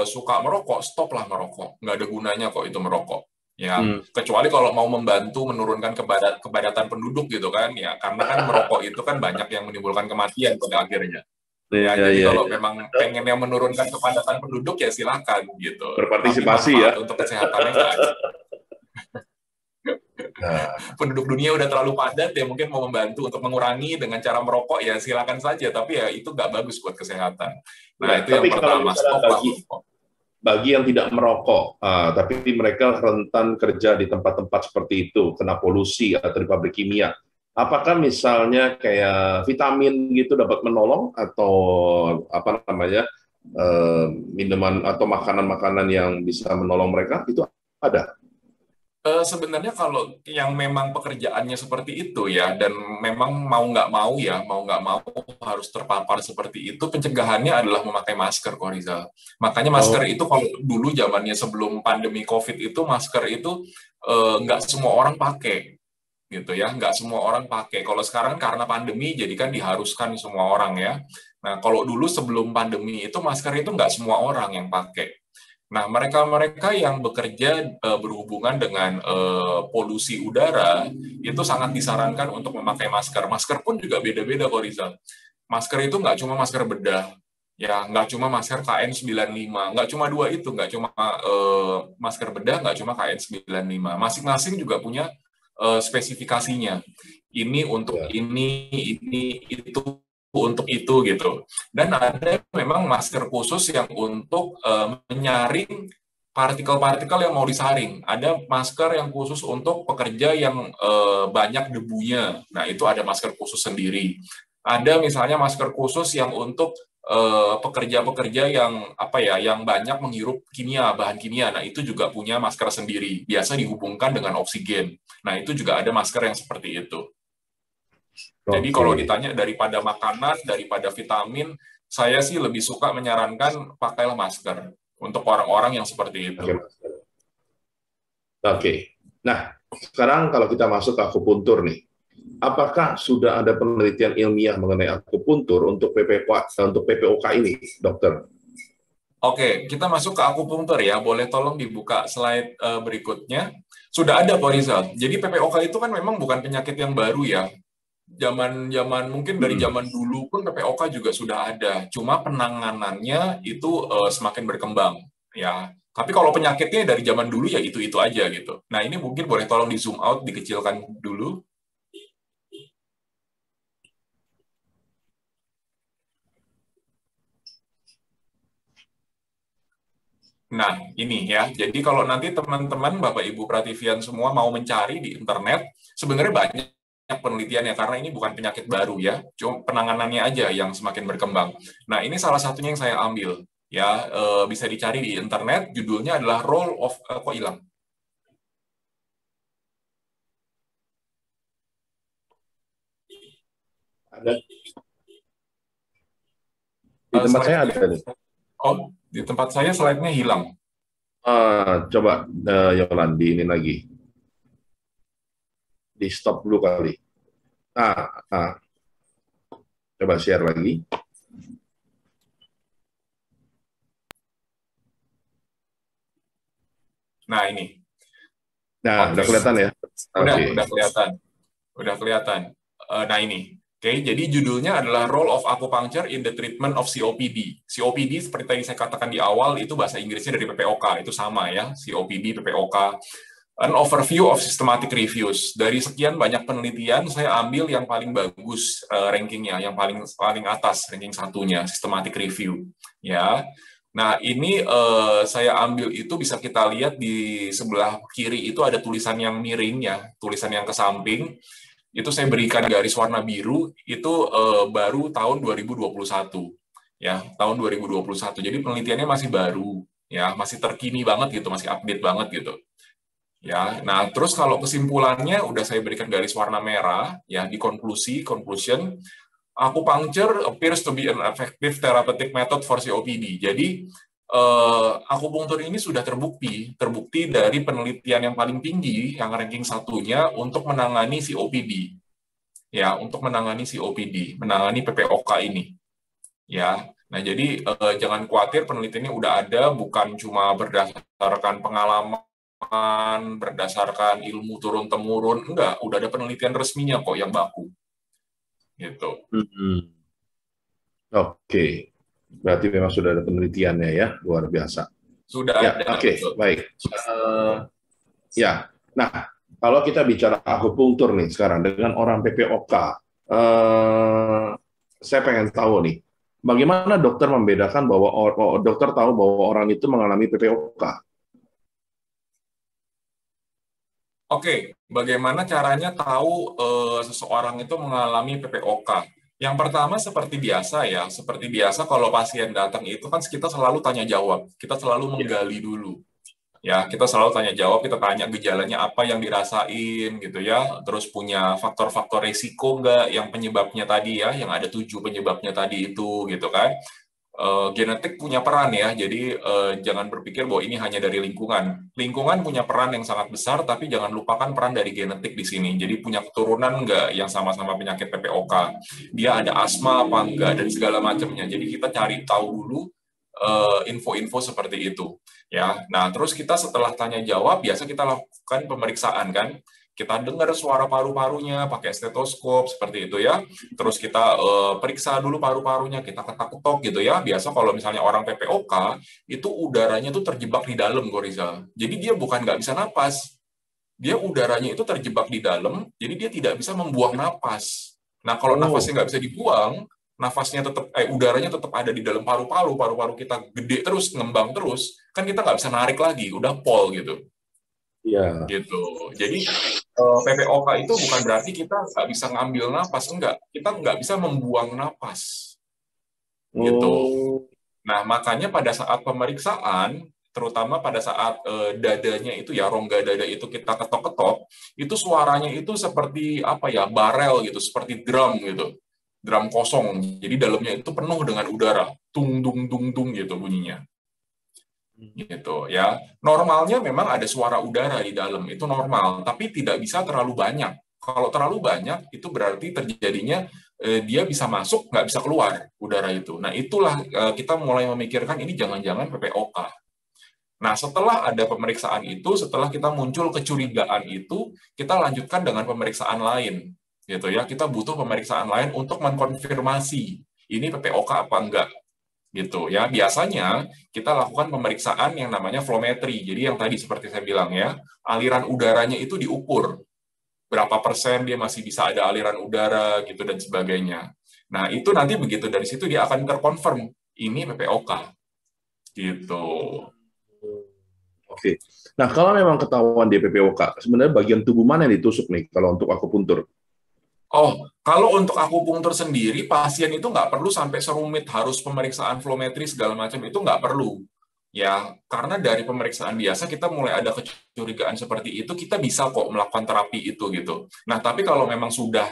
suka merokok, stoplah merokok. Nggak ada gunanya kok itu merokok. Ya, Hmm. kecuali kalau mau membantu menurunkan kepadatan penduduk gitu kan, ya, karena kan merokok itu kan banyak yang menimbulkan kematian pada akhirnya. Ya, Ya, jadi ya, kalau ya. memang pengen yang menurunkan kepadatan penduduk ya silakan gitu. Tapi Berpartisipasi ya. manfaat untuk kesehatannya nggak ada. Nah, Penduduk dunia udah terlalu padat, ya mungkin mau membantu untuk mengurangi dengan cara merokok ya silakan saja, tapi ya itu nggak bagus buat kesehatan. Nah, ya. itu yang Tapi kalau pertama, misalnya stoplah bagi merokok. bagi yang tidak merokok, tapi mereka rentan kerja di tempat-tempat seperti itu, kena polusi atau di pabrik kimia. Apakah misalnya kayak vitamin gitu dapat menolong atau apa namanya minuman atau makanan-makanan yang bisa menolong mereka itu ada? Sebenarnya kalau yang memang pekerjaannya seperti itu ya, dan memang mau nggak mau harus terpapar seperti itu, pencegahannya adalah memakai masker, kok Rizal. Makanya masker Oh, itu kalau dulu zamannya sebelum pandemi COVID itu, masker itu nggak semua orang pakai. gitu ya, nggak semua orang pakai. Kalau sekarang karena pandemi, jadi kan diharuskan semua orang ya. Nah, kalau dulu sebelum pandemi itu masker itu nggak semua orang yang pakai. Nah, mereka-mereka yang bekerja berhubungan dengan polusi udara, itu sangat disarankan untuk memakai masker. Masker pun juga beda-beda, kok, Rizal. Masker itu nggak cuma masker bedah, ya, nggak cuma masker KN95, nggak cuma dua itu, nggak cuma masker bedah, nggak cuma KN95. Masing-masing juga punya spesifikasinya. Ini untuk Ya. ini itu untuk itu gitu. Dan ada memang masker khusus yang untuk menyaring partikel-partikel yang mau disaring. Ada masker yang khusus untuk pekerja yang banyak debunya. Nah, itu ada masker khusus sendiri. Ada misalnya masker khusus yang untuk pekerja-pekerja yang apa ya, yang banyak menghirup kimia, bahan kimia. Nah, itu juga punya masker sendiri. Biasa dihubungkan dengan oksigen. Nah, itu juga ada masker yang seperti itu. Jadi kalau Oke. ditanya daripada makanan, daripada vitamin, saya sih lebih suka menyarankan pakailah masker untuk orang-orang yang seperti itu. Pakai masker. Oke. Nah, sekarang kalau kita masuk ke akupuntur nih, apakah sudah ada penelitian ilmiah mengenai akupuntur untuk PPOK ini, dokter? Oke, kita masuk ke akupunktur ya. Boleh tolong dibuka slide berikutnya. Sudah ada, Pak Rizal. Jadi PPOK itu kan memang bukan penyakit yang baru ya. Zaman mungkin dari Hmm. zaman dulu pun PPOK juga sudah ada. Cuma penanganannya itu semakin berkembang ya. Tapi kalau penyakitnya dari zaman dulu ya itu aja gitu. Nah, ini mungkin boleh tolong di zoom out, dikecilkan dulu. Nah, ini ya. Jadi kalau nanti teman-teman, Bapak Ibu Prativian semua mau mencari di internet, sebenarnya banyak penelitiannya karena ini bukan penyakit baru ya. Cuma penanganannya aja yang semakin berkembang. Nah, ini salah satunya yang saya ambil ya, bisa dicari di internet. Judulnya adalah Role of kok hilang? Ada di tempat saya Slide-nya. ada nih. Oh, di tempat saya slide-nya hilang. Coba Yolandi ini lagi, di stop dulu kali. Ah, ah, coba share lagi. Nah, ini. Nah, Oke. udah kelihatan ya? Oke. Udah kelihatan. Udah kelihatan. Nah, ini. Oke, jadi judulnya adalah Role of Acupuncture in the Treatment of COPD. COPD, seperti tadi saya katakan di awal, itu bahasa Inggrisnya dari PPOK. Itu sama ya, COPD, PPOK. An overview of systematic reviews. Dari sekian banyak penelitian, saya ambil yang paling bagus rankingnya, yang paling paling atas, ranking satunya, systematic review. Ya, nah ini saya ambil itu bisa kita lihat di sebelah kiri itu ada tulisan yang miring ya, tulisan yang ke samping. Itu saya berikan garis warna biru, itu baru tahun 2021. Ya, tahun 2021. Jadi penelitiannya masih baru, ya, masih terkini banget gitu, masih update banget gitu. Ya, nah terus kalau kesimpulannya udah saya berikan garis warna merah ya di conclusion, acupuncture appears to be an effective therapeutic method for COPD. Jadi akupunktur ini sudah terbukti dari penelitian yang paling tinggi, yang ranking satunya untuk menangani COPD. Ya, untuk menangani COPD, menangani PPOK ini. Ya, nah jadi jangan khawatir, penelitiannya udah ada, bukan cuma berdasarkan pengalaman, berdasarkan ilmu turun-temurun, enggak, udah ada penelitian resminya kok yang baku. Gitu. Hmm. Oke. Berarti memang sudah ada penelitiannya ya, luar biasa. Sudah Ya, ada, oke, betul. baik. Ya, nah kalau kita bicara akupunktur nih sekarang dengan orang PPOK, saya pengen tahu nih, bagaimana dokter membedakan bahwa dokter tahu bahwa orang itu mengalami PPOK? Oke, bagaimana caranya tahu seseorang itu mengalami PPOK? Yang pertama seperti biasa ya, seperti biasa kalau pasien datang itu kan kita selalu tanya jawab, kita selalu menggali dulu. Ya, kita selalu tanya jawab, kita tanya gejalanya apa yang dirasain gitu ya, terus punya faktor-faktor resiko nggak yang penyebabnya tadi ya, yang ada 7 penyebabnya tadi itu gitu kan. genetik punya peran ya, jadi jangan berpikir bahwa ini hanya dari lingkungan. Lingkungan punya peran yang sangat besar, tapi jangan lupakan peran dari genetik di sini. Jadi punya keturunan nggak yang sama-sama penyakit PPOK, dia ada asma apa enggak, dan segala macamnya. Jadi kita cari tahu dulu info-info seperti itu. Ya, nah terus kita setelah tanya jawab, biasa kita lakukan pemeriksaan kan. Kita dengar suara paru-parunya pakai stetoskop seperti itu ya. Terus kita periksa dulu paru-parunya, kita ketok-ketok gitu ya. Biasa kalau misalnya orang PPOK itu udaranya tuh terjebak di dalam, Goriza. Jadi dia bukan nggak bisa napas, dia udaranya itu terjebak di dalam, jadi dia tidak bisa membuang napas. Nah kalau Oh, nafasnya nggak bisa dibuang, nafasnya tetap, udaranya tetap ada di dalam paru-paru, paru-paru kita gede terus, ngembang terus, kan kita nggak bisa narik lagi, udah pol gitu iya. gitu. Jadi PPOK itu bukan berarti kita nggak bisa ngambil napas, enggak. Kita nggak bisa membuang napas, gitu. Oh, Nah, makanya pada saat pemeriksaan, terutama pada saat dadanya itu ya, rongga dada itu kita ketok-ketok, itu suaranya itu seperti apa ya, barel gitu, seperti drum gitu. Drum kosong. Jadi dalamnya itu penuh dengan udara. Tung, tung, tung, tung gitu bunyinya. Gitu ya. Normalnya memang ada suara udara di dalam, itu normal, tapi tidak bisa terlalu banyak. Kalau terlalu banyak itu berarti terjadinya dia bisa masuk nggak bisa keluar udara itu. Nah itulah kita mulai memikirkan ini jangan-jangan PPOK. Nah setelah ada pemeriksaan itu, setelah kita muncul kecurigaan itu, kita lanjutkan dengan pemeriksaan lain, gitu ya. Kita butuh pemeriksaan lain untuk mengkonfirmasi ini PPOK apa enggak gitu ya. Biasanya kita lakukan pemeriksaan yang namanya flowmetry. Jadi yang tadi seperti saya bilang ya, aliran udaranya itu diukur. Berapa persen dia masih bisa ada aliran udara gitu dan sebagainya. Nah, itu nanti begitu dari situ dia akan terkonfirm ini PPOK gitu. oke. Nah, kalau memang ketahuan di PPOK, sebenarnya bagian tubuh mana yang ditusuk nih kalau untuk akupuntur? Oh, kalau untuk akupunktur sendiri, pasien itu nggak perlu sampai serumit harus pemeriksaan flowmetry segala macam, itu nggak perlu. Ya, karena dari pemeriksaan biasa kita mulai ada kecurigaan seperti itu, kita bisa kok melakukan terapi itu gitu. Nah, tapi kalau memang sudah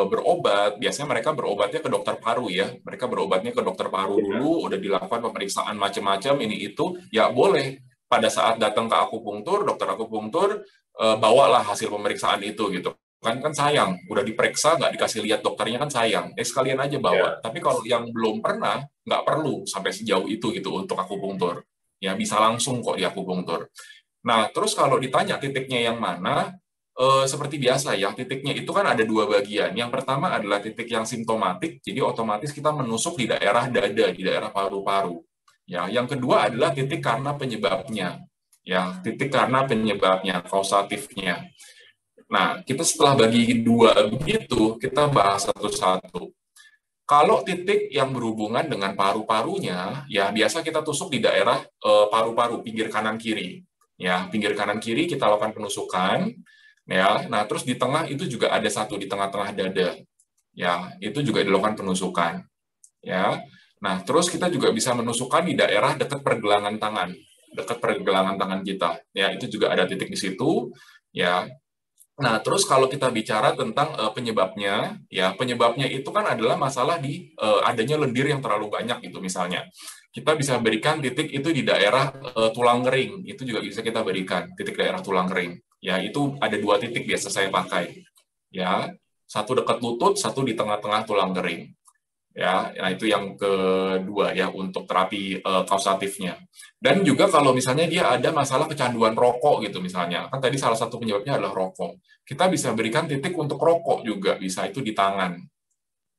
berobat, biasanya mereka berobatnya ke dokter paru ya. Mereka berobatnya ke dokter paru Ya. dulu, udah dilakukan pemeriksaan macam-macam ini itu, ya boleh. Pada saat datang ke akupunktur, dokter akupunktur bawalah hasil pemeriksaan itu gitu. Kan sayang, udah diperiksa nggak dikasih lihat dokternya kan sayang. Sekalian aja bawa. Ya. Tapi kalau yang belum pernah, nggak perlu sampai sejauh itu gitu untuk akupunktur. Ya bisa langsung kok di akupunktur. Nah, terus kalau ditanya titiknya yang mana, seperti biasa ya, titiknya itu kan ada dua bagian. Yang pertama adalah titik yang simptomatik, jadi otomatis kita menusuk di daerah dada, di daerah paru-paru. Ya, yang kedua adalah titik karena penyebabnya. Ya, titik karena penyebabnya, kausatifnya. Nah, kita setelah bagi dua begitu, kita bahas satu-satu. Kalau titik yang berhubungan dengan paru-parunya, ya biasa kita tusuk di daerah paru-paru, pinggir kanan kiri. Ya, pinggir kanan kiri kita lakukan penusukan. Ya, nah terus di tengah itu juga ada satu di tengah-tengah dada. Ya, itu juga dilakukan penusukan. Ya, nah terus kita juga bisa menusukkan di daerah dekat pergelangan tangan, dekat pergelangan tangan kita. Ya, itu juga ada titik di situ. Ya, nah, terus kalau kita bicara tentang penyebabnya, ya penyebabnya itu kan adalah masalah di adanya lendir yang terlalu banyak gitu misalnya. Kita bisa berikan titik itu di daerah tulang kering, itu juga bisa kita berikan titik daerah tulang kering. Ya, itu ada dua titik biasa saya pakai. Ya, satu dekat lutut, satu di tengah-tengah tulang kering. Ya, nah itu yang kedua ya untuk terapi kausatifnya. Dan juga kalau misalnya dia ada masalah kecanduan rokok gitu misalnya, kan tadi salah satu penyebabnya adalah rokok. Kita bisa berikan titik untuk rokok juga, bisa itu di tangan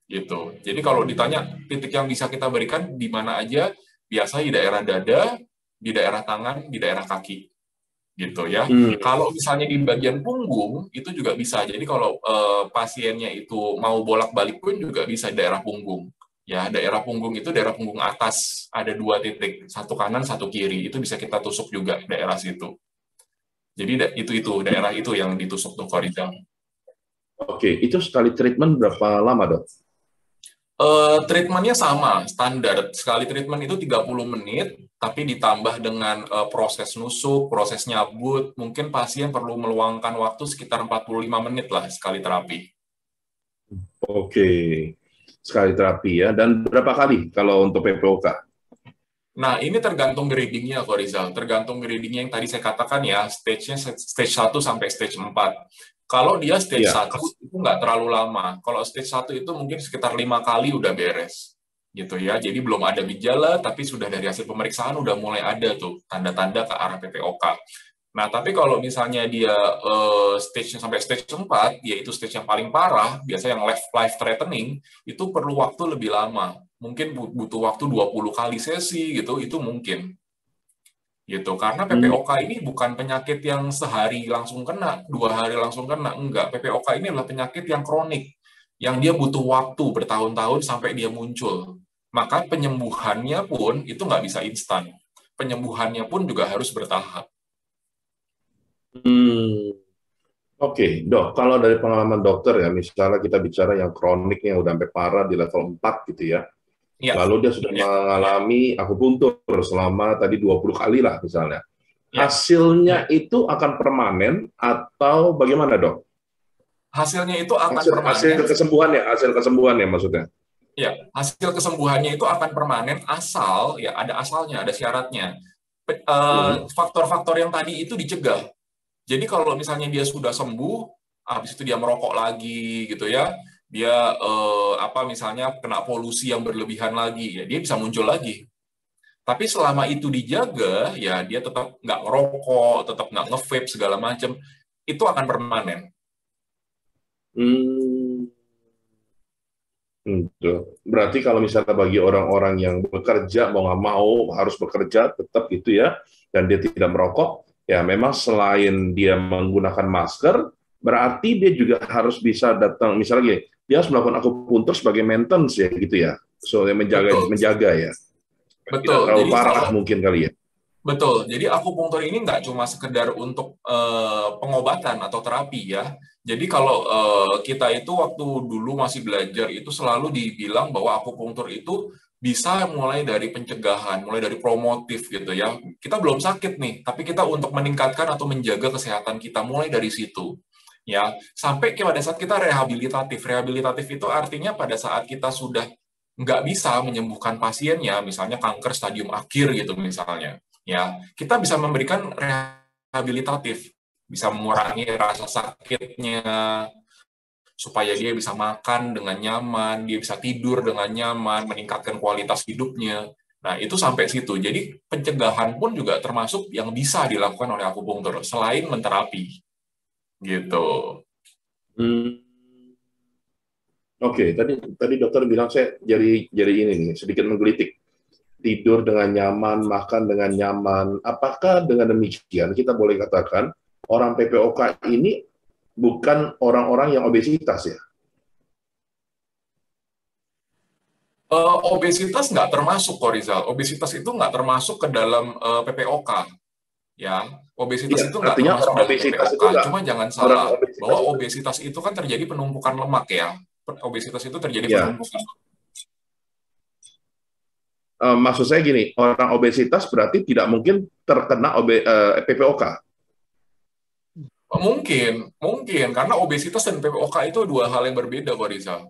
gitu. Jadi kalau ditanya titik yang bisa kita berikan di mana aja, biasa di daerah dada, di daerah tangan, di daerah kaki gitu ya. Hmm. Kalau misalnya di bagian punggung itu juga bisa. Jadi kalau pasiennya itu mau bolak-balik pun juga bisa di daerah punggung. Ya, daerah punggung itu daerah punggung atas ada dua titik, satu kanan, satu kiri. Itu bisa kita tusuk juga daerah situ. Jadi itu daerah itu yang ditusuk tuh Korida. Oke, itu sekali treatment berapa lama, Dok? Treatmentnya sama, standar. Sekali treatment itu 30 menit, tapi ditambah dengan proses nusuk, proses nyabut, mungkin pasien perlu meluangkan waktu sekitar 45 menit lah sekali terapi. Oke. sekali terapi ya, dan berapa kali kalau untuk PPOK? Nah, ini tergantung gradingnya kok Rizal. Tergantung gradingnya yang tadi saya katakan ya, stage-nya stage 1 sampai stage 4. Kalau dia stage Ya. 1 itu nggak terlalu lama. Kalau stage 1 itu mungkin sekitar 5 kali udah beres. Gitu ya. Jadi belum ada gejala, tapi sudah dari hasil pemeriksaan udah mulai ada tuh tanda-tanda ke arah PPOK. Nah, tapi kalau misalnya dia stage-nya sampai stage 4, yaitu stage yang paling parah, biasanya yang life threatening, itu perlu waktu lebih lama. Mungkin butuh waktu 20 kali sesi gitu, itu mungkin. Gitu. Karena PPOK ini bukan penyakit yang sehari langsung kena, 2 hari langsung kena, enggak. PPOK ini adalah penyakit yang kronik, yang dia butuh waktu bertahun-tahun sampai dia muncul. Maka penyembuhannya pun itu nggak bisa instan. Penyembuhannya pun juga harus bertahap. Oke, Dok, kalau dari pengalaman dokter ya, misalnya kita bicara yang kronik yang udah sampai parah di level 4 gitu ya, Ya. lalu dia sudah mengalami akupuntur selama tadi 20 kali lah misalnya. Hasilnya itu akan permanen atau bagaimana, Dok? Hasilnya itu akan permanen. Hasil kesembuhannya maksudnya. Ya, hasil kesembuhannya itu akan permanen asal, ya ada asalnya, ada syaratnya. Faktor-faktor yang tadi itu dicegah. Jadi kalau misalnya dia sudah sembuh, habis itu dia merokok lagi gitu ya, dia misalnya kena polusi yang berlebihan lagi, ya dia bisa muncul lagi. Tapi selama itu dijaga, ya dia tetap nggak ngerokok, tetap nggak nge-vape segala macam, itu akan permanen. Berarti kalau misalnya bagi orang-orang yang bekerja mau nggak mau harus bekerja tetap gitu ya, dan dia tidak merokok, ya memang selain dia menggunakan masker, berarti dia juga harus bisa datang, misalnya gini, dia harus melakukan akupuntur sebagai maintenance ya gitu ya, so menjaga ya, Betul. tidak terlalu Jadi parah mungkin kali ya. Betul. Jadi akupunktur ini nggak cuma sekedar untuk pengobatan atau terapi ya. Jadi kalau kita itu waktu dulu masih belajar itu selalu dibilang bahwa akupunktur itu bisa mulai dari pencegahan, mulai dari promotif gitu ya. Kita belum sakit nih, tapi kita untuk meningkatkan atau menjaga kesehatan kita mulai dari situ. Ya, sampai pada saat kita rehabilitatif. Rehabilitatif itu artinya pada saat kita sudah nggak bisa menyembuhkan pasiennya, misalnya kanker stadium akhir gitu misalnya. Ya, kita bisa memberikan rehabilitatif, bisa mengurangi rasa sakitnya, supaya dia bisa makan dengan nyaman, dia bisa tidur dengan nyaman, meningkatkan kualitas hidupnya. Nah, itu sampai situ. Jadi, pencegahan pun juga termasuk yang bisa dilakukan oleh akupunktur, selain menterapi. Gitu. Oke, tadi dokter bilang saya jadi ini nih, sedikit menggelitik. Tidur dengan nyaman, makan dengan nyaman. Apakah dengan demikian kita boleh katakan orang PPOK ini bukan orang-orang yang obesitas ya? Obesitas nggak termasuk kok Rizal. Obesitas itu nggak termasuk ke dalam PPOK. Ya, obesitas itu nggak termasuk dalam PPOK. Cuma jangan salah bahwa obesitas itu kan terjadi penumpukan lemak ya. Obesitas itu terjadi penumpukan. Maksud saya gini, orang obesitas berarti tidak mungkin terkena PPOK. Mungkin karena obesitas dan PPOK itu dua hal yang berbeda, kok Rizal.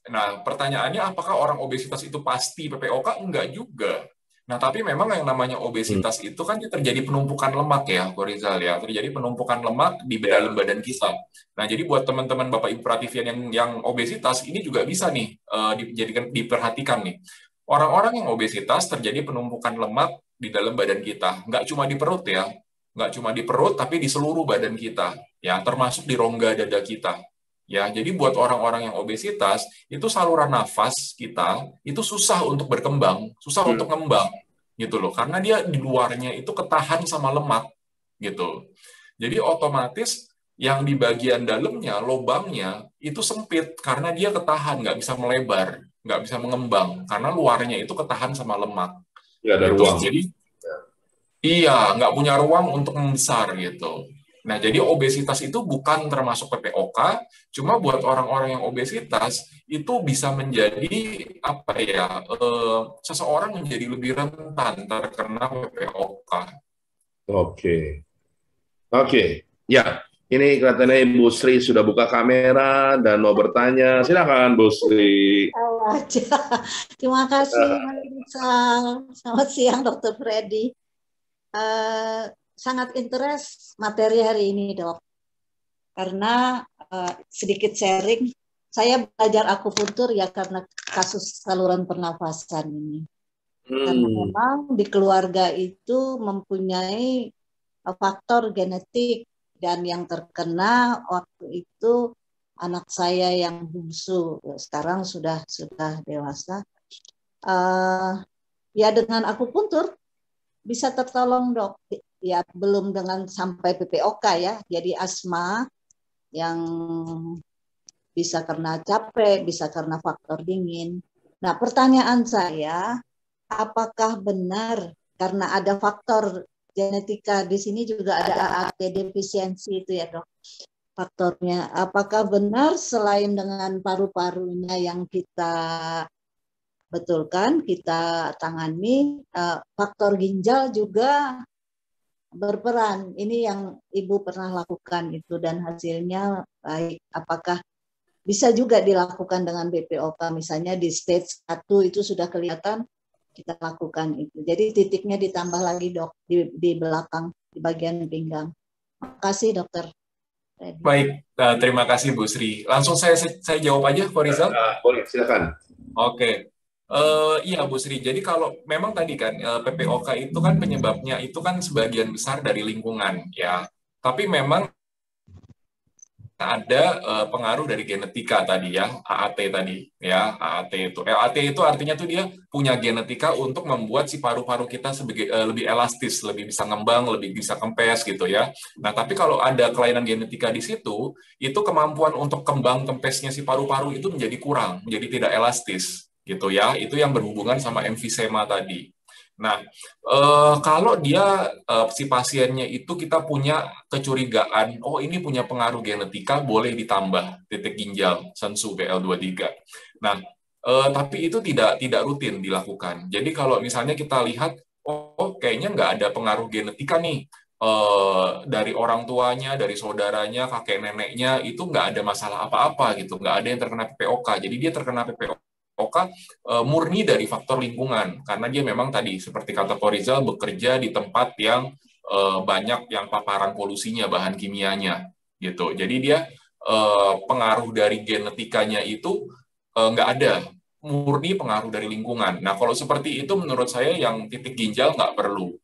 Nah, pertanyaannya apakah orang obesitas itu pasti PPOK? Enggak juga. Nah, tapi memang yang namanya obesitas itu kan terjadi penumpukan lemak ya, Rizal ya. Terjadi penumpukan lemak di dalam badan kita. Nah, jadi buat teman-teman Bapak Ibu Prativian yang obesitas, ini juga bisa nih diperhatikan nih. Orang-orang yang obesitas terjadi penumpukan lemak di dalam badan kita. Nggak cuma di perut ya. Nggak cuma di perut, tapi di seluruh badan kita. Ya, termasuk di rongga dada kita. Ya, jadi buat orang-orang yang obesitas, itu saluran nafas kita itu susah untuk berkembang, susah untuk ngembang gitu loh. Karena dia di luarnya itu ketahan sama lemak gitu. Jadi otomatis yang di bagian dalamnya, lubangnya itu sempit karena dia ketahan, nggak bisa melebar, nggak bisa mengembang karena luarnya itu ketahan sama lemak. Ya, ada gitu. ruang. Jadi iya, nggak punya ruang untuk membesar gitu. Nah, jadi obesitas itu bukan termasuk PPOK, cuma buat orang-orang yang obesitas itu bisa menjadi seseorang menjadi lebih rentan terkena PPOK. Oke, ya. Ini kelihatannya Ibu Sri sudah buka kamera dan mau bertanya. Silakan Bu Sri. Tahu aja. Terima kasih, Mas Rizal. Selamat siang, Dokter Freddy. Sangat interest materi hari ini, Dok. Karena sedikit sharing, saya belajar akupuntur ya karena kasus saluran pernafasan ini. Karena memang di keluarga itu mempunyai faktor genetik, dan yang terkena waktu itu anak saya yang bungsu, sekarang sudah dewasa. Ya dengan akupuntur bisa tertolong, Dok. Ya belum dengan sampai PPOK ya. Jadi asma yang bisa karena capek, bisa karena faktor dingin. Nah, pertanyaan saya, apakah benar karena ada faktor genetika di sini juga ada AAT defisiensi itu ya, Dok? Faktornya, apakah benar selain dengan paru-parunya yang kita betulkan, kita tangani, faktor ginjal juga berperan? Ini yang Ibu pernah lakukan itu dan hasilnya baik. Apakah bisa juga dilakukan dengan BPOK, misalnya di stage 1 itu sudah kelihatan, kita lakukan itu. Jadi titiknya ditambah lagi, Dok, di belakang, di bagian pinggang. Makasih, Dokter. Baik, terima kasih Bu Sri. Langsung saya jawab aja, Ko Rizal. Boleh, silakan. Oke. Iya Bu Sri, jadi kalau memang tadi kan PPOK itu kan penyebabnya itu kan sebagian besar dari lingkungan ya. Tapi memang ada pengaruh dari genetika tadi ya, AAT tadi ya, AAT itu artinya tuh dia punya genetika untuk membuat si paru-paru kita lebih elastis, lebih bisa ngembang, lebih bisa kempes gitu ya. Nah, tapi kalau ada kelainan genetika di situ, itu kemampuan untuk kembang kempesnya si paru-paru itu menjadi kurang, menjadi tidak elastis gitu ya. Itu yang berhubungan sama emfisema tadi. Nah, kalau dia si pasiennya itu kita punya kecurigaan, oh ini punya pengaruh genetika, boleh ditambah titik ginjal sensu PL23. Nah, tapi itu tidak rutin dilakukan. Jadi kalau misalnya kita lihat, oh kayaknya nggak ada pengaruh genetika nih dari orang tuanya, dari saudaranya, kakek neneknya itu nggak ada masalah apa-apa gitu, nggak ada yang terkena PPOK. Jadi dia terkena PPOK murni dari faktor lingkungan karena dia memang tadi seperti kata Korizal bekerja di tempat yang banyak yang paparan polusinya bahan kimianya gitu. Jadi dia pengaruh dari genetikanya itu nggak ada, murni pengaruh dari lingkungan. Nah kalau seperti itu menurut saya yang titik ginjal nggak perlu.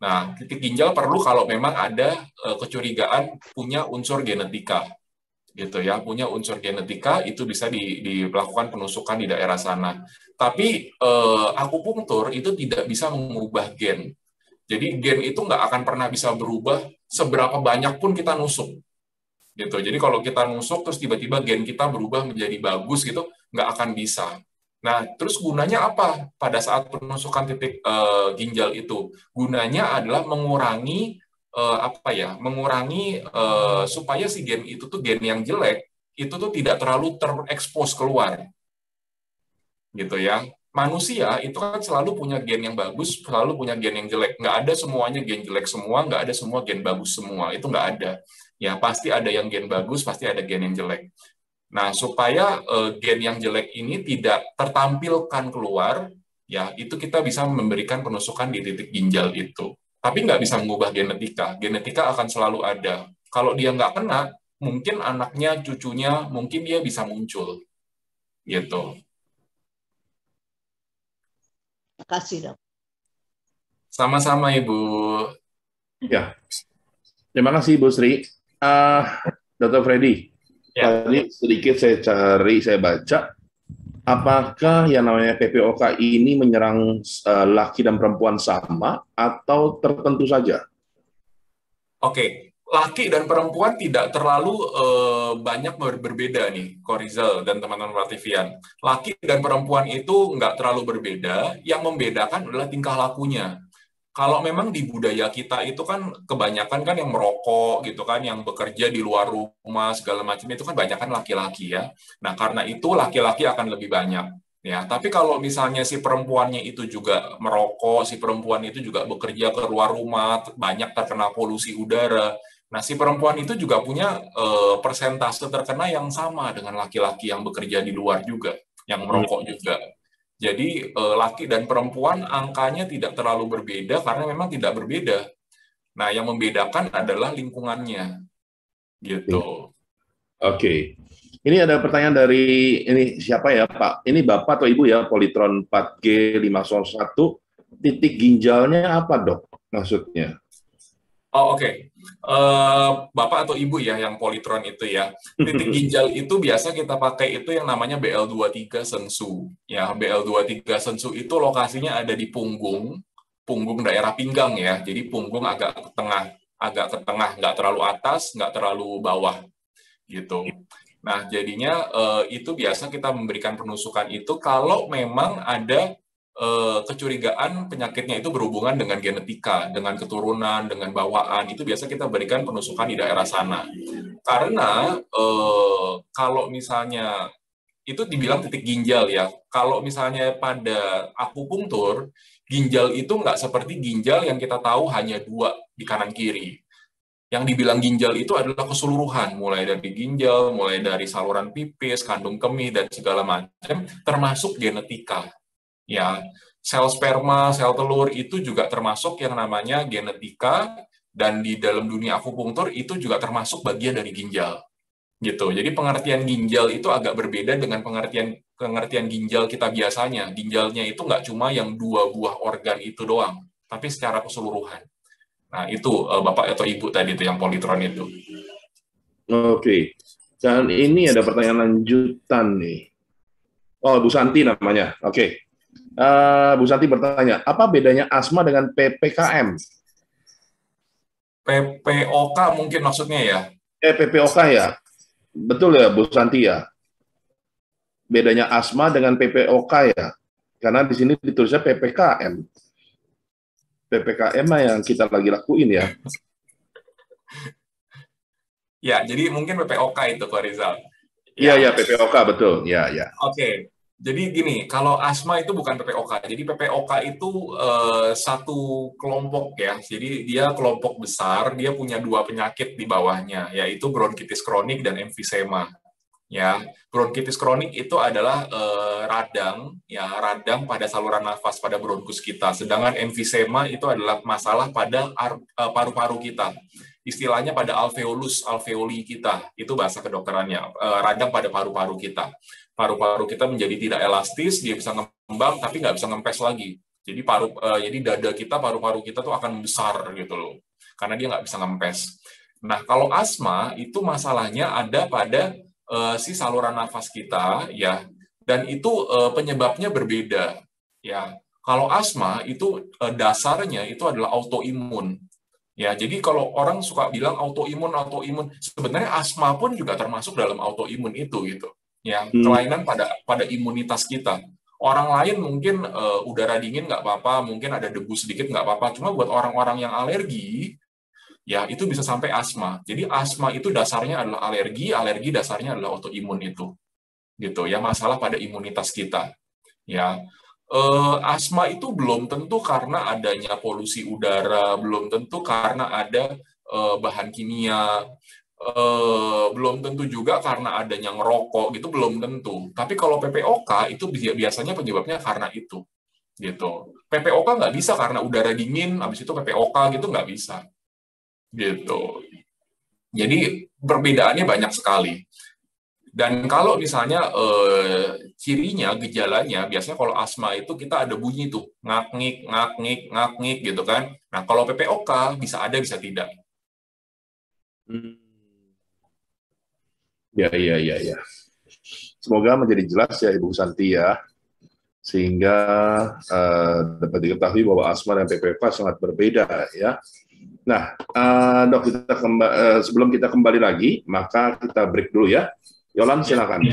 Nah titik ginjal perlu kalau memang ada kecurigaan punya unsur genetika gitu ya, punya unsur genetika itu bisa dilakukan penusukan di daerah sana. Tapi akupunktur itu tidak bisa mengubah gen. Jadi gen itu nggak akan pernah bisa berubah seberapa banyak pun kita nusuk. Gitu. Jadi kalau kita nusuk terus tiba-tiba gen kita berubah menjadi bagus gitu, nggak akan bisa. Nah, terus gunanya apa pada saat penusukan titik ginjal itu? Gunanya adalah mengurangi supaya si gen itu tuh gen yang jelek itu tuh tidak terlalu terekspos keluar gitu ya. Manusia itu kan selalu punya gen yang bagus, selalu punya gen yang jelek. Nggak ada semuanya gen jelek semua, nggak ada semua gen bagus semua. Itu nggak ada. Ya pasti ada yang gen bagus, pasti ada gen yang jelek. Nah supaya gen yang jelek ini tidak tertampilkan keluar, ya itu kita bisa memberikan penusukan di titik ginjal itu. Tapi nggak bisa mengubah genetika. Genetika akan selalu ada. Kalau dia nggak kena, mungkin anaknya, cucunya, mungkin dia bisa muncul. Gitu. Terima kasih, Dok. Sama-sama, Ibu. Ya, terima kasih Bu Sri. Dr. Freddy, Ya. tadi sedikit saya baca, apakah yang namanya PPOK ini menyerang laki dan perempuan sama atau tertentu saja? Oke, laki dan perempuan tidak terlalu banyak berbeda nih, Korizal dan teman-teman Latifian. Laki dan perempuan itu nggak terlalu berbeda, yang membedakan adalah tingkah lakunya. Kalau memang di budaya kita itu kan kebanyakan kan yang merokok gitu kan, yang bekerja di luar rumah segala macam itu kan banyak kan laki-laki ya. Nah karena itu laki-laki akan lebih banyak ya. Tapi kalau misalnya si perempuannya itu juga merokok, si perempuan itu juga bekerja ke luar rumah, banyak terkena polusi udara. Nah, si perempuan itu juga punya persentase terkena yang sama dengan laki-laki yang bekerja di luar juga, yang merokok juga. Jadi laki dan perempuan angkanya tidak terlalu berbeda karena memang tidak berbeda. Nah, yang membedakan adalah lingkungannya, gitu. Oke. Ini ada pertanyaan dari ini siapa ya Pak? Ini Bapak atau Ibu ya, Polytron 4G501. Titik ginjalnya apa dok? Maksudnya? Oh, oke. Bapak atau Ibu ya yang Polytron itu ya. Titik ginjal itu biasa kita pakai itu yang namanya BL23 sensu. Ya, BL23 sensu itu lokasinya ada di punggung daerah pinggang ya. Jadi punggung agak ke tengah, nggak terlalu atas, nggak terlalu bawah gitu. Nah, jadinya itu biasa kita memberikan penusukan itu kalau memang ada kecurigaan penyakitnya itu berhubungan dengan genetika, dengan keturunan, dengan bawaan, itu biasa kita berikan penusukan di daerah sana. Karena kalau misalnya itu dibilang titik ginjal ya, kalau misalnya pada akupunktur, ginjal itu nggak seperti ginjal yang kita tahu hanya 2 di kanan kiri. Yang dibilang ginjal itu adalah keseluruhan, mulai dari ginjal, mulai dari saluran pipis, kandung kemih, dan segala macam, termasuk genetika. Ya, sel sperma, sel telur itu juga termasuk yang namanya genetika, dan di dalam dunia akupunktur itu juga termasuk bagian dari ginjal. Gitu. Jadi pengertian ginjal itu agak berbeda dengan pengertian ginjal kita biasanya. Ginjalnya itu nggak cuma yang 2 buah organ itu doang, tapi secara keseluruhan. Nah, itu Bapak atau Ibu tadi itu yang Polytron itu. Oke. Dan ini ada pertanyaan lanjutan nih. Oh, Bu Santi namanya. Oke. Bu Santi bertanya, apa bedanya asma dengan PPKM? PPOK mungkin maksudnya ya? PPOK ya? Betul ya, Bu Santi ya? Bedanya asma dengan PPOK ya? Karena di sini ditulisnya PPKM. PPKM yang kita lagi lakuin ya. Ya, jadi mungkin PPOK itu, Ko Rizal. Iya, PPOK, betul. Ya. Oke. Jadi gini, kalau asma itu bukan PPOK. Jadi PPOK itu satu kelompok ya. Jadi dia kelompok besar, dia punya 2 penyakit di bawahnya, yaitu bronkitis kronik dan emfisema. Ya, bronkitis kronik itu adalah radang pada saluran nafas pada bronkus kita. Sedangkan emfisema itu adalah masalah pada paru-paru kita. Istilahnya pada alveoli kita. Itu bahasa kedokterannya. Radang pada paru-paru kita. Paru-paru kita menjadi tidak elastis, dia bisa ngembang tapi nggak bisa ngempes lagi. Jadi jadi dada kita, paru-paru kita tuh akan besar gitu loh. Karena dia nggak bisa ngempes. Nah, kalau asma itu masalahnya ada pada si saluran nafas kita ya, dan itu penyebabnya berbeda ya. Kalau asma itu dasarnya itu adalah autoimun ya. Jadi kalau orang suka bilang autoimun, sebenarnya asma pun juga termasuk dalam autoimun itu gitu ya. Kelainan pada imunitas kita. Orang lain mungkin udara dingin nggak apa-apa, mungkin ada debu sedikit nggak apa-apa. Cuma buat orang-orang yang alergi ya itu bisa sampai asma. Jadi asma itu dasarnya adalah alergi dasarnya adalah autoimun itu. Gitu ya, masalah pada imunitas kita. Ya. Asma itu belum tentu karena adanya polusi udara, belum tentu karena ada bahan kimia, belum tentu juga karena adanya ngerokok, gitu belum tentu. Tapi kalau PPOK itu biasanya penyebabnya karena itu. Gitu. PPOK nggak bisa karena udara dingin, habis itu PPOK gitu nggak bisa. Gitu. Jadi perbedaannya banyak sekali. Dan kalau misalnya cirinya, gejalanya, biasanya kalau asma itu kita ada bunyi tuh, ngak-ngik gitu kan. Nah, kalau PPOK bisa ada, bisa tidak. Ya. Semoga menjadi jelas ya Ibu Santi ya. Sehingga dapat diketahui bahwa asma dan PPOK sangat berbeda ya. Nah, Dok, sebelum kita kembali lagi, maka kita break dulu ya. Yolan, silakan.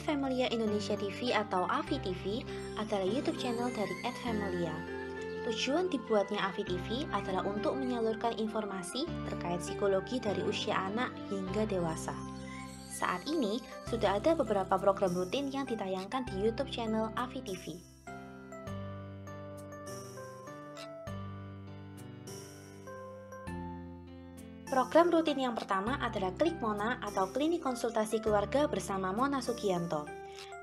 @Familia Indonesia TV atau AVI TV adalah YouTube channel dari @Familia. Tujuan dibuatnya AVI TV adalah untuk menyalurkan informasi terkait psikologi dari usia anak hingga dewasa. Saat ini, sudah ada beberapa program rutin yang ditayangkan di YouTube channel AVI TV. Program rutin yang pertama adalah Klik Mona atau Klinik Konsultasi Keluarga bersama Mona Sugianto.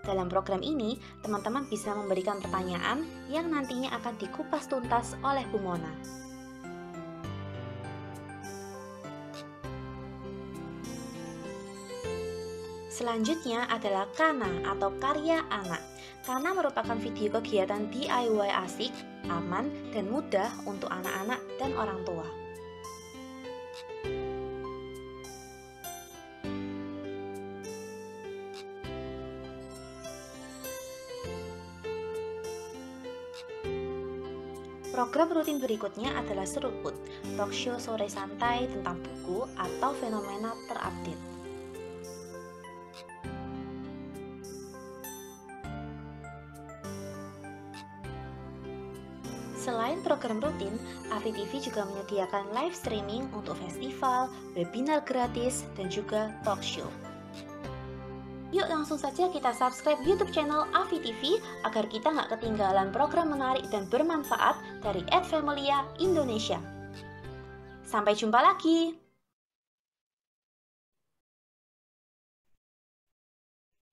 Dalam program ini, teman-teman bisa memberikan pertanyaan yang nantinya akan dikupas tuntas oleh Bu Mona. Selanjutnya adalah Kana atau Karya Anak. Kana merupakan video kegiatan DIY asik, aman, dan mudah untuk anak-anak dan orang tua. Program rutin berikutnya adalah Seruput, talkshow sore santai tentang buku atau fenomena terupdate. Selain program rutin, AVI TV juga menyediakan live streaming untuk festival, webinar gratis, dan juga talkshow. Yuk langsung saja kita subscribe YouTube channel AVI TV agar kita nggak ketinggalan program menarik dan bermanfaat dari @Familia Indonesia. Sampai jumpa lagi.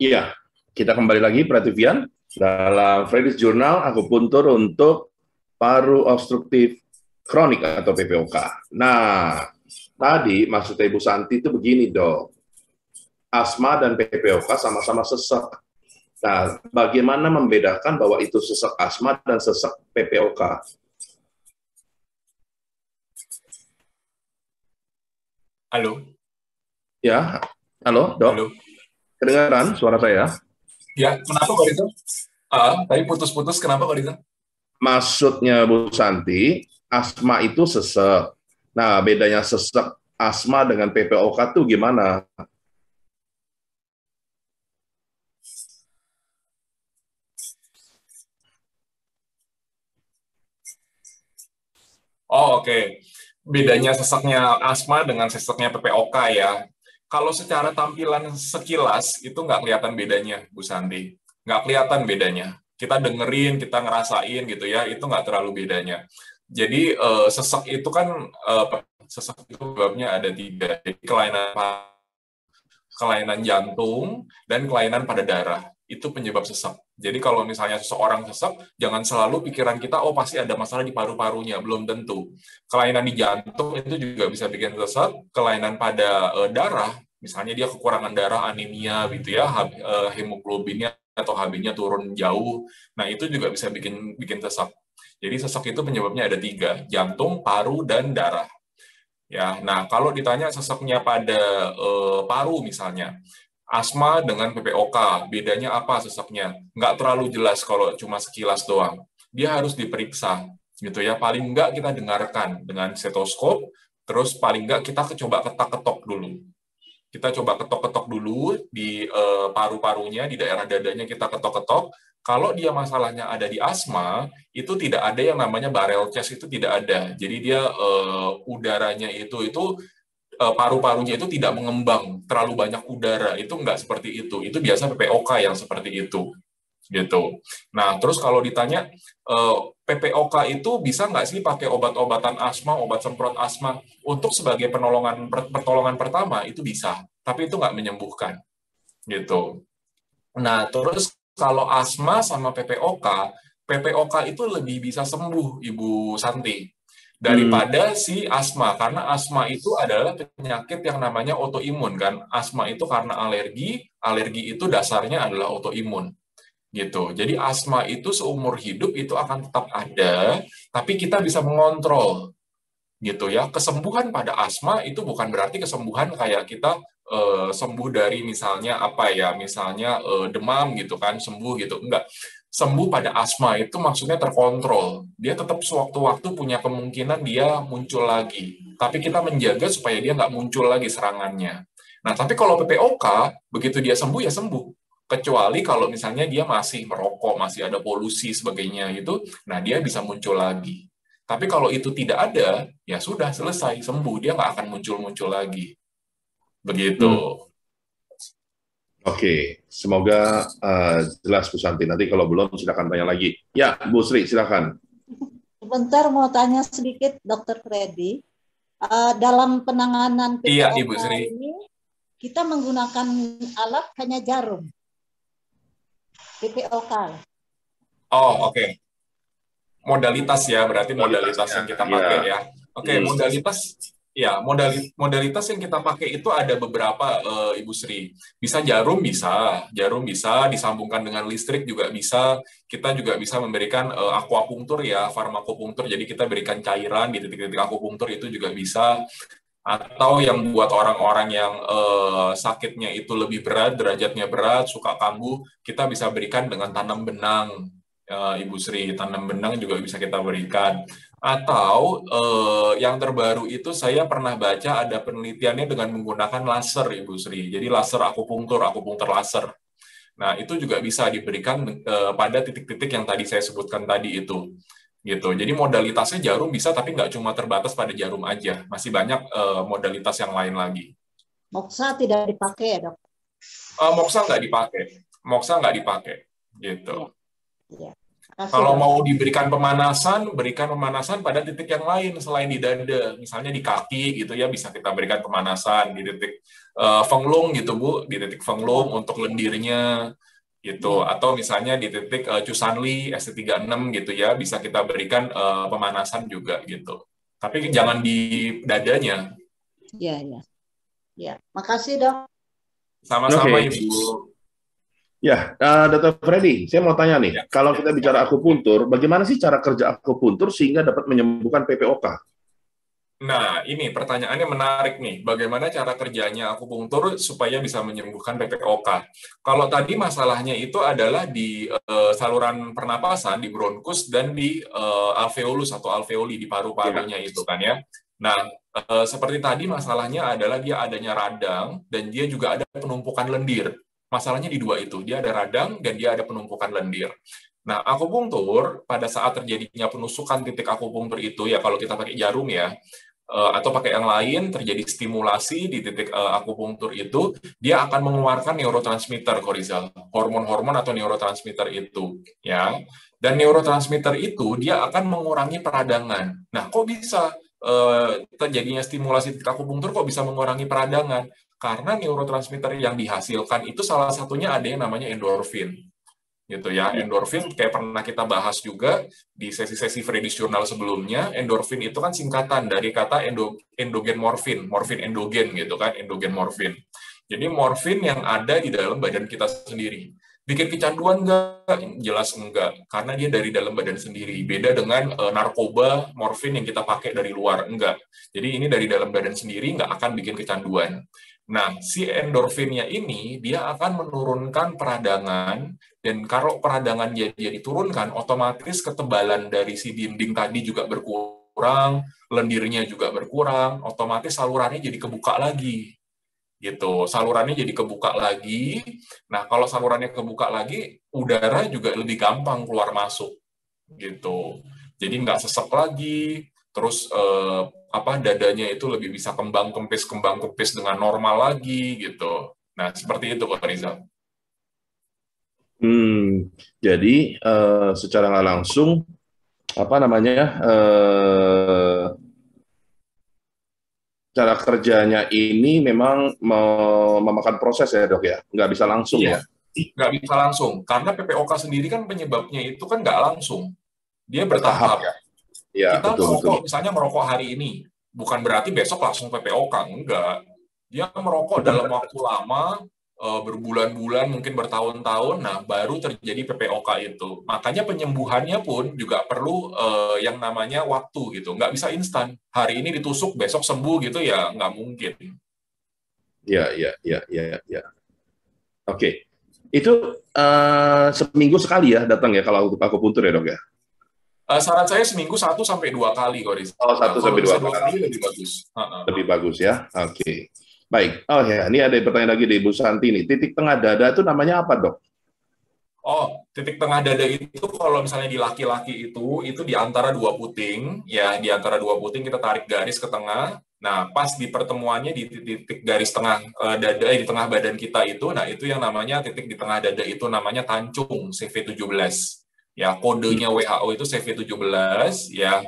Iya, kita kembali lagi Prativian dalam Freddy's Journal. Aku puntur untuk paru obstruktif kronik atau PPOK. Nah, tadi maksudnya Ibu Santi itu begini, Dok. Asma dan PPOK sama-sama sesak. Nah, bagaimana membedakan bahwa itu sesak asma dan sesak PPOK? Halo? Ya, halo, Dok? Halo? Kedengaran suara saya? Ya, kenapa Pak Rita? Tadi putus-putus, kenapa Pak Rita? Maksudnya Bu Santi, asma itu sesak. Nah, bedanya sesak asma dengan PPOK itu gimana? Oh, oke. Bedanya sesaknya asma dengan sesaknya PPOK ya. Kalau secara tampilan sekilas, itu nggak kelihatan bedanya, Bu Santi. Nggak kelihatan bedanya. Kita dengerin, kita ngerasain gitu ya, itu nggak terlalu bedanya. Jadi, sesak itu kan, sesak itu sebabnya ada 3. Jadi, kelainan jantung, dan kelainan pada darah. Itu penyebab sesak. Jadi kalau misalnya seseorang sesak, jangan selalu pikiran kita, oh pasti ada masalah di paru-parunya. Belum tentu. Kelainan di jantung itu juga bisa bikin sesak. Kelainan pada darah, misalnya dia kekurangan darah, anemia gitu ya, hemoglobinnya atau HB-nya turun jauh. Nah itu juga bisa bikin sesak. Jadi sesak itu penyebabnya ada 3, jantung, paru, dan darah. Ya, nah kalau ditanya sesaknya pada paru misalnya, asma dengan PPOK, bedanya apa sesaknya? Nggak terlalu jelas kalau cuma sekilas doang. Dia harus diperiksa, gitu ya. Paling nggak kita dengarkan dengan stetoskop, terus paling nggak kita coba ketok-ketok dulu. Kita coba ketok-ketok dulu di paru-parunya, di daerah dadanya kita ketok-ketok. Kalau dia masalahnya ada di asma, itu tidak ada yang namanya barrel chest, itu tidak ada. Jadi dia udaranya itu paru-parunya itu tidak mengembang, terlalu banyak udara, itu nggak seperti itu. Itu biasa PPOK yang seperti itu. Gitu. Nah, terus kalau ditanya, PPOK itu bisa nggak sih pakai obat-obatan asma, obat semprot asma? Untuk sebagai pertolongan pertama, itu bisa. Tapi itu nggak menyembuhkan. Gitu. Nah, terus kalau asma sama PPOK itu lebih bisa sembuh, Ibu Santi, daripada si asma, karena asma itu adalah penyakit yang namanya autoimun kan. Asma itu karena alergi itu dasarnya adalah autoimun. Gitu. Jadi asma itu seumur hidup itu akan tetap ada, tapi kita bisa mengontrol. Gitu ya. Kesembuhan pada asma itu bukan berarti kesembuhan kayak kita sembuh dari misalnya misalnya demam gitu kan, sembuh gitu. Enggak. Sembuh pada asma itu maksudnya terkontrol. Dia tetap sewaktu-waktu punya kemungkinan dia muncul lagi. Tapi kita menjaga supaya dia nggak muncul lagi serangannya. Nah, tapi kalau PPOK, begitu dia sembuh, ya sembuh. Kecuali kalau misalnya dia masih merokok, masih ada polusi sebagainya itu, nah dia bisa muncul lagi. Tapi kalau itu tidak ada, ya sudah selesai, sembuh, dia nggak akan muncul-muncul lagi. Begitu. Oke, semoga jelas Bu Santi. Nanti kalau belum silakan tanya lagi. Ya, Bu Sri silakan. Sebentar mau tanya sedikit, Dokter Freddy. Dalam penanganan Iya, PPOK Ibu Sri. ini, kita menggunakan alat hanya jarum. PPOK. Oh, oke. Modalitas ya, berarti modalitas yang kita pakai ya. Oke, modalitas yang kita pakai itu ada beberapa, Ibu Sri. Bisa jarum bisa disambungkan dengan listrik juga bisa. Kita juga bisa memberikan akupunktur ya, farmakopunktur. Jadi kita berikan cairan di titik-titik akupunktur itu juga bisa. Atau yang buat orang-orang yang sakitnya itu lebih berat, derajatnya berat, suka kambuh, kita bisa berikan dengan tanam benang, Ibu Sri. Tanam benang juga bisa kita berikan. Atau yang terbaru itu saya pernah baca ada penelitiannya dengan menggunakan laser, Ibu Sri. Jadi laser akupunktur laser. Nah, itu juga bisa diberikan pada titik-titik yang tadi saya sebutkan tadi itu. Gitu. Jadi modalitasnya jarum bisa, tapi nggak cuma terbatas pada jarum aja. Masih banyak modalitas yang lain lagi. Moksa tidak dipakai ya, Dok? Moksa nggak dipakai. Gitu. Ya. Kalau mau diberikan pemanasan, berikan pemanasan pada titik yang lain selain di dada. Misalnya di kaki gitu ya, bisa kita berikan pemanasan di titik Fenglung gitu Bu, di titik Fenglung untuk lendirnya gitu, atau misalnya di titik Cusanli ST36 gitu ya, bisa kita berikan pemanasan juga gitu. Tapi jangan di dadanya. Ya. Makasih, Dok. Sama-sama, Ibu. Ya, Dr. Freddy, saya mau tanya nih, kalau kita bicara akupuntur, bagaimana sih cara kerja akupuntur sehingga dapat menyembuhkan PPOK? Nah, ini pertanyaannya menarik nih. Bagaimana cara kerjanya akupunktur supaya bisa menyembuhkan PPOK? Kalau tadi masalahnya itu adalah di saluran pernapasan, di bronkus, dan di alveolus atau alveoli, di paru-parunya itu kan ya. Nah, seperti tadi masalahnya adalah dia adanya radang, dan dia juga ada penumpukan lendir. Masalahnya di dua itu, dia ada radang, dan dia ada penumpukan lendir. Nah, akupunktur, pada saat terjadinya penusukan titik akupunktur itu, ya kalau kita pakai jarum ya, atau pakai yang lain, terjadi stimulasi di titik akupunktur itu, dia akan mengeluarkan neurotransmitter, Korizal, hormon-hormon atau neurotransmitter itu, ya. Dan neurotransmitter itu dia akan mengurangi peradangan. Nah, kok bisa terjadinya stimulasi titik akupunktur kok bisa mengurangi peradangan? Karena neurotransmitter yang dihasilkan itu salah satunya ada yang namanya endorfin. Gitu ya, endorfin kayak pernah kita bahas juga di sesi-sesi Freddy's Journal sebelumnya. Endorfin itu kan singkatan dari kata endogen morfin endogen gitu kan, endogen morfin. Jadi morfin yang ada di dalam badan kita sendiri. Bikin kecanduan nggak? Jelas enggak, karena dia dari dalam badan sendiri. Beda dengan narkoba, morfin yang kita pakai dari luar, enggak. Jadi ini dari dalam badan sendiri, nggak akan bikin kecanduan. Nah, si endorfinnya ini, dia akan menurunkan peradangan, dan kalau peradangan dia diturunkan, otomatis ketebalan dari si dinding tadi juga berkurang, lendirnya juga berkurang, otomatis salurannya jadi kebuka lagi. Gitu, salurannya jadi kebuka lagi. Nah, kalau salurannya kebuka lagi, udara juga lebih gampang keluar masuk. Gitu. Jadi nggak sesek lagi, terus dadanya itu lebih bisa kembang kempis dengan normal lagi gitu. Nah, seperti itu Pak Rizal. Jadi secara nggak langsung cara kerjanya ini memang memakan proses ya dok ya, nggak bisa langsung ya? Nggak bisa langsung, karena PPOK sendiri kan penyebabnya itu kan nggak langsung, dia bertahap. Ya, kita merokok, misalnya merokok hari ini, bukan berarti besok langsung PPOK, enggak. Dia merokok dalam waktu lama, berbulan-bulan, mungkin bertahun-tahun, nah baru terjadi PPOK itu. Makanya penyembuhannya pun juga perlu yang namanya waktu gitu, nggak bisa instan. Hari ini ditusuk, besok sembuh gitu ya, nggak mungkin. Ya. Oke. Itu seminggu sekali ya datang ya kalau untuk akupuntur ya dok ya? Saran saya seminggu 1-2 kali, Koris. 1-2 kali lebih bagus. Lebih bagus ya, oke. Baik. Oh ya, ini ada pertanyaan lagi dari Bu Santi nih. Titik tengah dada itu namanya apa, Dok? Oh, titik tengah dada itu kalau misalnya di laki-laki itu di antara dua puting, ya di antara dua puting kita tarik garis ke tengah. Nah, pas di pertemuannya di titik garis tengah dada di tengah badan kita itu, nah itu yang namanya titik di tengah dada itu namanya tancung CV17. Ya, kodenya WHO itu CV17 ya.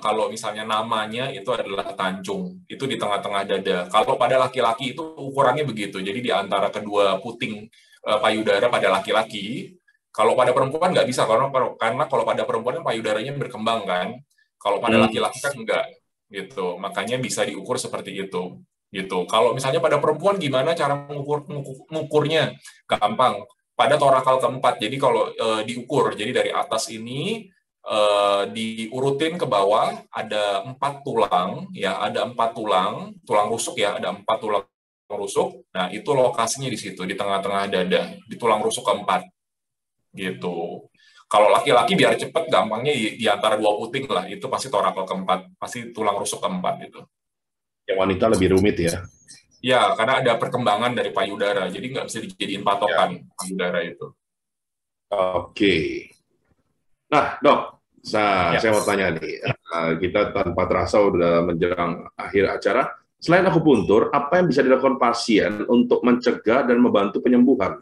Kalau misalnya namanya itu adalah tancung, itu di tengah-tengah dada. Kalau pada laki-laki itu ukurannya begitu. Jadi di antara kedua puting payudara pada laki-laki. Kalau pada perempuan nggak bisa, karena kalau pada perempuan payudaranya berkembang kan. Kalau pada laki-laki kan enggak, gitu. Makanya bisa diukur seperti itu. Gitu. Kalau misalnya pada perempuan gimana cara mengukurnya? Gampang. Pada torakal keempat. Jadi kalau diukur, jadi dari atas ini diurutin ke bawah ada 4 tulang, ya ada 4 tulang rusuk ya, ada 4 tulang rusuk. Nah, itu lokasinya di situ, di tengah-tengah dada, di tulang rusuk keempat. Gitu. Kalau laki-laki biar cepet, gampangnya di antara dua puting lah, itu pasti torakal keempat, pasti tulang rusuk keempat gitu. Yang wanita lebih rumit ya? Ya, karena ada perkembangan dari payudara, jadi nggak bisa dijadiin patokan payudara itu. Oke. Nah, Dok, saya mau tanya nih, kita tanpa terasa udah menjelang akhir acara. Selain akupuntur, apa yang bisa dilakukan pasien untuk mencegah dan membantu penyembuhan?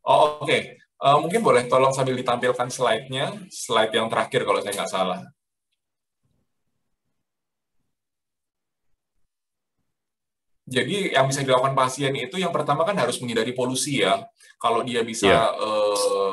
Oh, oke. Mungkin boleh tolong sambil ditampilkan slide-nya, slide yang terakhir kalau saya nggak salah. Jadi yang bisa dilakukan pasien itu yang pertama kan harus menghindari polusi ya. Kalau dia bisa,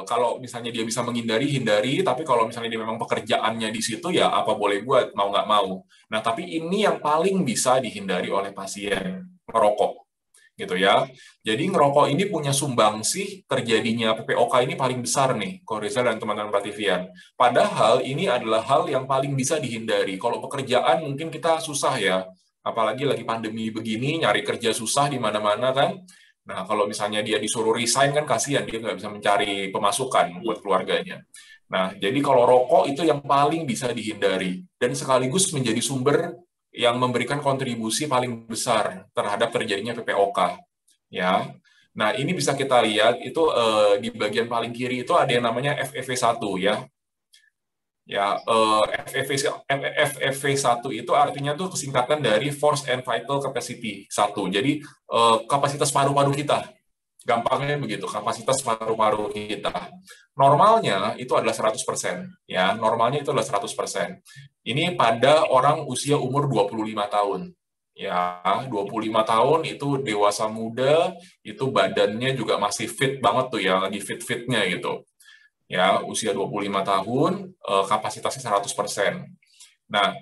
kalau misalnya dia bisa menghindari, hindari. Tapi kalau misalnya dia memang pekerjaannya di situ ya apa boleh buat, mau nggak mau. Nah tapi ini yang paling bisa dihindari oleh pasien, merokok, gitu ya. Jadi ngerokok ini punya sumbangsih terjadinya PPOK ini paling besar nih, Ko Rizal dan teman-teman Prativian. Padahal ini adalah hal yang paling bisa dihindari. Kalau pekerjaan mungkin kita susah ya. Apalagi lagi pandemi begini, nyari kerja susah di mana-mana kan. Nah, kalau misalnya dia disuruh resign kan kasihan, dia nggak bisa mencari pemasukan buat keluarganya. Nah, jadi kalau rokok itu yang paling bisa dihindari. Dan sekaligus menjadi sumber yang memberikan kontribusi paling besar terhadap terjadinya PPOK. Ya. Nah, ini bisa kita lihat, itu di bagian paling kiri itu ada yang namanya FEV1 ya. Ya, FEV1 itu artinya tuh kesingkatan dari Force and Vital Capacity 1. Jadi kapasitas paru-paru kita. Gampangnya begitu, kapasitas paru-paru kita. Normalnya itu adalah 100%. Ya, normalnya itu adalah 100%. Ini pada orang usia umur 25 tahun. Ya, 25 tahun itu dewasa muda, itu badannya juga masih fit banget tuh ya, lagi fit-fitnya gitu. Ya, usia 25 tahun, kapasitasnya 100%. Nah,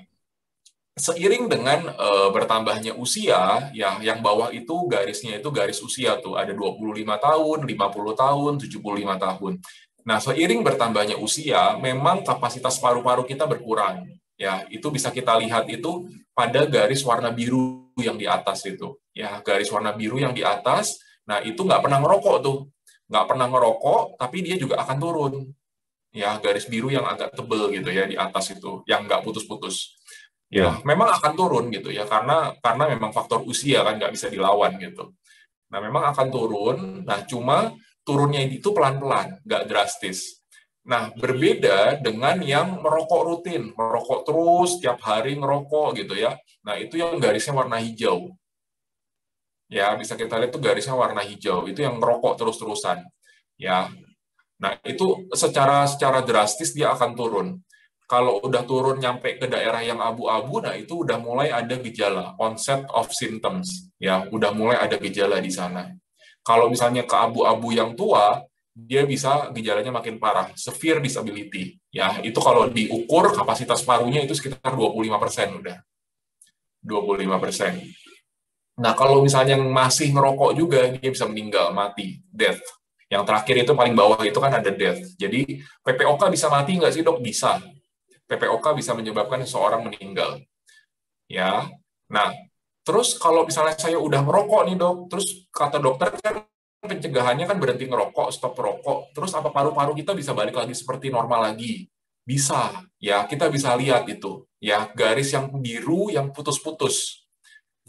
seiring dengan bertambahnya usia, ya yang bawah itu garisnya itu garis usia tuh, ada 25 tahun, 50 tahun, 75 tahun. Nah, seiring bertambahnya usia, memang kapasitas paru-paru kita berkurang. Ya, itu bisa kita lihat itu pada garis warna biru yang di atas itu. Ya, garis warna biru yang di atas, nah itu nggak pernah ngerokok tuh. Nggak pernah ngerokok, tapi dia juga akan turun. Ya, garis biru yang agak tebel gitu ya di atas itu, yang nggak putus-putus. Ya, memang akan turun gitu ya, karena memang faktor usia kan nggak bisa dilawan gitu. Nah, memang akan turun, nah cuma turunnya itu pelan-pelan, nggak drastis. Nah, berbeda dengan yang merokok rutin, merokok terus, tiap hari ngerokok gitu ya. Nah, itu yang garisnya warna hijau. Ya, bisa kita lihat tuh garisnya warna hijau, itu yang ngerokok terus-terusan. Ya. Nah, itu secara drastis dia akan turun. Kalau udah turun nyampe ke daerah yang abu-abu, nah itu udah mulai ada gejala, onset of symptoms. Ya, udah mulai ada gejala di sana. Kalau misalnya ke abu-abu yang tua, dia bisa gejalanya makin parah, severe disability. Ya, itu kalau diukur kapasitas parunya itu sekitar 25% udah. 25%. Nah, kalau misalnya yang masih ngerokok juga, dia bisa meninggal, mati, death. Yang terakhir itu paling bawah itu kan ada death. Jadi, PPOK bisa mati nggak sih, Dok? Bisa. PPOK bisa menyebabkan seseorang meninggal. Ya. Nah, terus kalau misalnya saya udah merokok nih, Dok, terus kata dokter kan pencegahannya kan berhenti ngerokok, stop merokok. Terus apa paru-paru kita bisa balik lagi seperti normal lagi? Bisa. Ya, kita bisa lihat itu. Ya, garis yang biru yang putus-putus.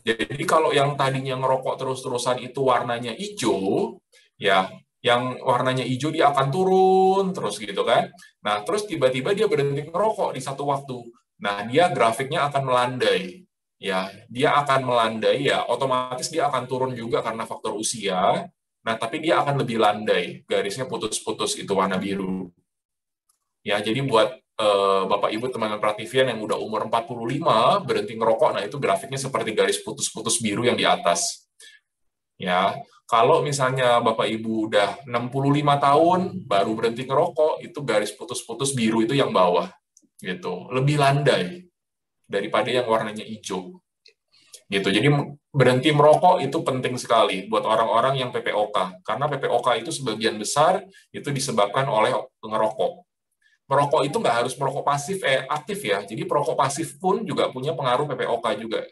Jadi kalau yang tadinya ngerokok terus-terusan itu warnanya hijau, ya, yang warnanya hijau dia akan turun terus gitu kan. Nah, terus tiba-tiba dia berhenti ngerokok di satu waktu. Nah, dia grafiknya akan melandai. Ya, dia akan melandai ya, otomatis dia akan turun juga karena faktor usia. Nah, tapi dia akan lebih landai. Garisnya putus-putus itu warna biru. Ya, jadi buat Bapak Ibu teman-teman praktivian yang udah umur 45 berhenti ngerokok, nah itu grafiknya seperti garis putus-putus biru yang di atas. Ya, kalau misalnya Bapak Ibu udah 65 tahun baru berhenti ngerokok, itu garis putus-putus biru itu yang bawah gitu. Lebih landai daripada yang warnanya hijau. Gitu. Jadi berhenti merokok itu penting sekali buat orang-orang yang PPOK, karena PPOK itu sebagian besar itu disebabkan oleh ngerokok. Merokok itu nggak harus merokok pasif, aktif ya. Jadi perokok pasif pun juga punya pengaruh PPOK juga.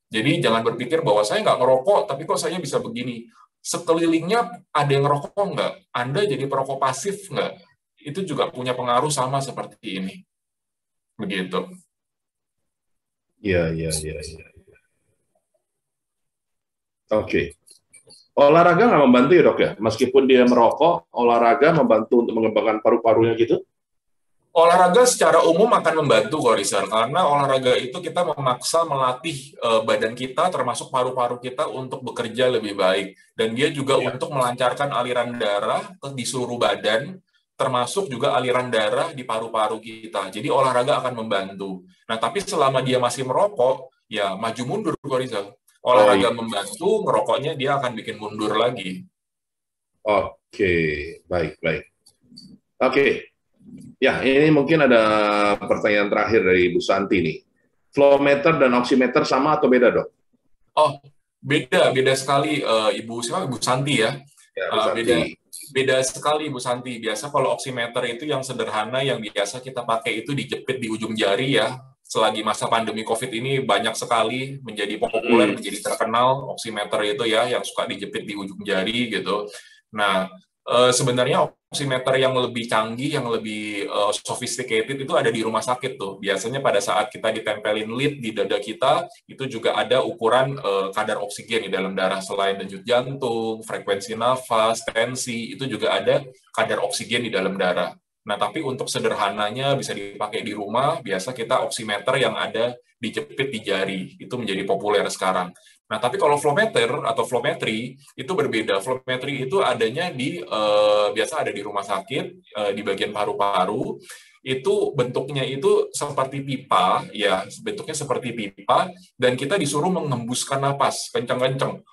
Jadi jangan berpikir bahwa saya nggak merokok, tapi kok saya bisa begini. Sekelilingnya ada yang ngerokok nggak? Anda jadi perokok pasif nggak? Itu juga punya pengaruh sama seperti ini. Begitu. Iya, iya, iya, iya. Oke. Olahraga nggak membantu ya dok ya? Meskipun dia merokok, olahraga membantu untuk mengembangkan paru-parunya gitu? Olahraga secara umum akan membantu kok Rizal, karena olahraga itu kita memaksa melatih badan kita termasuk paru-paru kita untuk bekerja lebih baik, dan dia juga untuk melancarkan aliran darah di seluruh badan, termasuk juga aliran darah di paru-paru kita. Jadi olahraga akan membantu. Nah, tapi selama dia masih merokok, ya maju mundur kok Rizal. Olahraga membantu, ngerokoknya dia akan bikin mundur lagi. Oke, baik, baik. Oke. Ya, ini mungkin ada pertanyaan terakhir dari Bu Santi nih. Flowmeter dan oximeter sama atau beda, dok? Oh, beda sekali Ibu Santi ya. Ya, Bu Santi. Beda sekali Ibu Santi. Biasa kalau oximeter itu yang sederhana yang biasa kita pakai itu dijepit di ujung jari ya. Selagi masa pandemi COVID ini banyak sekali menjadi populer, menjadi terkenal oximeter itu ya, yang suka dijepit di ujung jari gitu. Nah, sebenarnya oximeter yang lebih canggih, yang lebih sophisticated itu ada di rumah sakit tuh. Biasanya pada saat kita ditempelin lead di dada kita, itu juga ada ukuran kadar oksigen di dalam darah. Selain denyut jantung, frekuensi nafas, tensi, itu juga ada kadar oksigen di dalam darah. Nah, tapi untuk sederhananya bisa dipakai di rumah, biasa kita oximeter yang ada dijepit di jari. Itu menjadi populer sekarang. Nah, tapi kalau flowmeter atau flowmetri itu berbeda. Flowmetri itu adanya biasa ada di rumah sakit, di bagian paru-paru. Itu bentuknya itu seperti pipa, ya, bentuknya seperti pipa, dan kita disuruh mengembuskan napas kencang-kencang.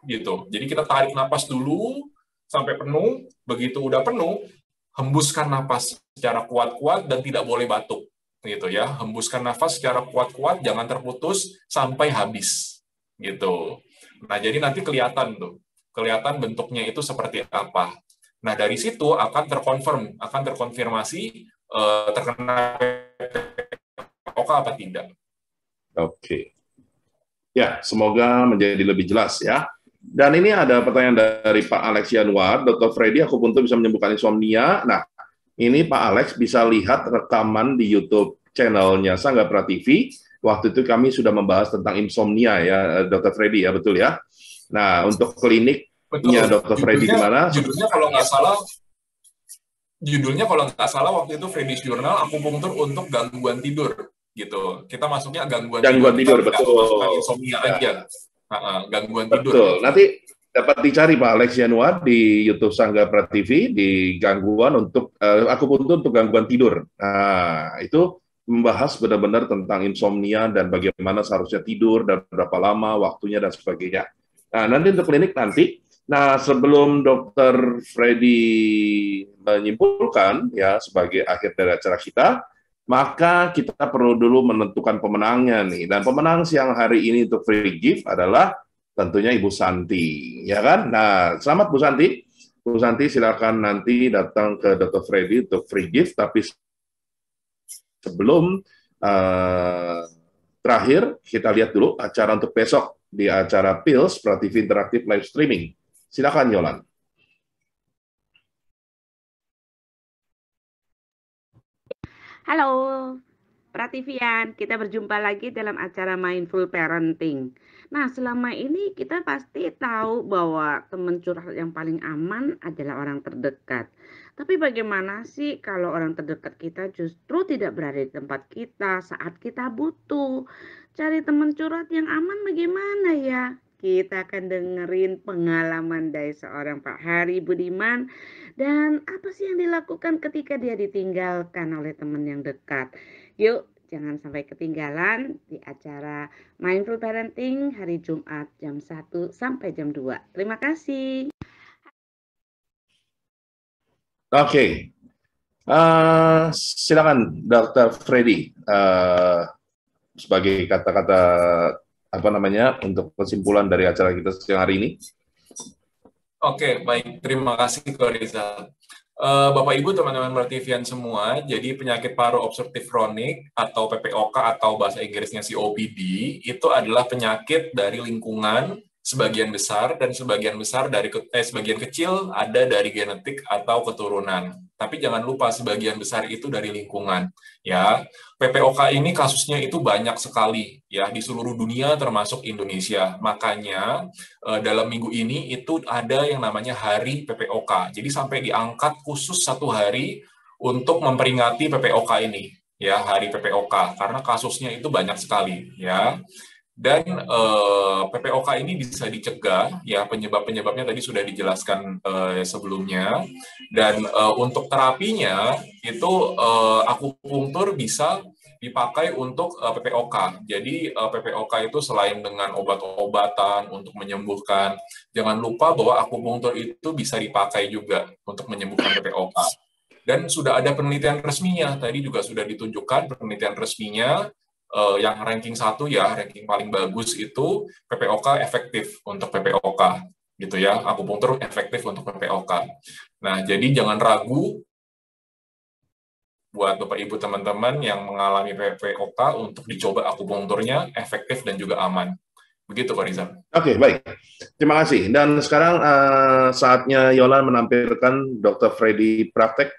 Gitu. Jadi kita tarik napas dulu sampai penuh, begitu udah penuh, hembuskan napas secara kuat-kuat dan tidak boleh batuk. Gitu ya. Hembuskan nafas secara kuat-kuat, jangan terputus sampai habis. Gitu. Nah, jadi nanti kelihatan bentuknya itu seperti apa. Nah, dari situ akan terkonfirmasi terkena PPOK apa tidak. Oke. Ya, semoga menjadi lebih jelas ya. Dan ini ada pertanyaan dari Pak Alex Yanuar, Dr. Freddy, akupuntur bisa menyembuhkan insomnia. Nah, ini Pak Alex bisa lihat rekaman di YouTube channelnya Sangga Pra TV. Waktu itu kami sudah membahas tentang insomnia ya, Dr. Freddy ya, betul ya. Nah, untuk kliniknya Dr. Freddy di mana? Judulnya kalau nggak salah waktu itu Freddy's Journal akupunktur untuk gangguan tidur gitu. Kita masuknya gangguan tidur betul. Insomnia aja. Gangguan tidur. Betul. Nanti dapat dicari Pak Alex Yanuar di YouTube Sangga Pra TV di gangguan untuk akupuntur untuk gangguan tidur. Nah, itu membahas benar-benar tentang insomnia dan bagaimana seharusnya tidur dan berapa lama waktunya dan sebagainya. Nah, nanti untuk klinik nanti. Nah, sebelum Dr. Freddy menyimpulkan ya sebagai akhir dari acara kita, maka kita perlu dulu menentukan pemenangnya nih. Dan pemenang siang hari ini untuk free gift adalah tentunya Ibu Santi, ya kan? Nah, selamat Bu Santi. Bu Santi silakan nanti datang ke Dr. Freddy untuk free gift, tapi sebelum terakhir, kita lihat dulu acara untuk besok di acara PILS, Pra TV Interaktif Live Streaming. Silakan, Yolan. Halo. Prativian, kita berjumpa lagi dalam acara Mindful Parenting. Nah, selama ini kita pasti tahu bahwa teman curhat yang paling aman adalah orang terdekat. Tapi bagaimana sih kalau orang terdekat kita justru tidak berada di tempat kita saat kita butuh? Cari teman curhat yang aman bagaimana ya? Kita akan dengerin pengalaman dari seorang Pak Hari Budiman dan apa sih yang dilakukan ketika dia ditinggalkan oleh teman yang dekat. Yuk, jangan sampai ketinggalan di acara Mindful Parenting hari Jumat jam 1 sampai jam 2. Terima kasih. Oke. Silakan Dr. Freddy sebagai kata-kata untuk kesimpulan dari acara kita siang hari ini. Oke, baik. Terima kasih, Koriza. Bapak Ibu, teman-teman Prativian semua, jadi penyakit paru obstruktif kronik atau PPOK atau bahasa Inggrisnya COPD itu adalah penyakit dari lingkungan sebagian besar dan sebagian kecil ada dari genetik atau keturunan. Tapi jangan lupa sebagian besar itu dari lingkungan. Ya, PPOK ini kasusnya itu banyak sekali ya di seluruh dunia termasuk Indonesia. Makanya dalam minggu ini itu ada yang namanya Hari PPOK. Jadi sampai diangkat khusus 1 hari untuk memperingati PPOK ini, ya Hari PPOK karena kasusnya itu banyak sekali, ya. Dan PPOK ini bisa dicegah, ya penyebabnya tadi sudah dijelaskan sebelumnya. Dan untuk terapinya itu akupunktur bisa dipakai untuk PPOK. Jadi PPOK itu selain dengan obat-obatan untuk menyembuhkan, jangan lupa bahwa akupunktur itu bisa dipakai juga untuk menyembuhkan PPOK. Dan sudah ada penelitian resminya, tadi juga sudah ditunjukkan penelitian resminya. Yang ranking 1 ya, ranking paling bagus itu PPOK efektif untuk PPOK, gitu ya, akupunktur efektif untuk PPOK. Nah, jadi jangan ragu buat Bapak Ibu teman-teman yang mengalami PPOK untuk dicoba akupunkturnya efektif dan juga aman. Begitu, Pak Rizal. Oke, baik. Terima kasih. Dan sekarang saatnya Yolan menampilkan Dr. Freddy praktek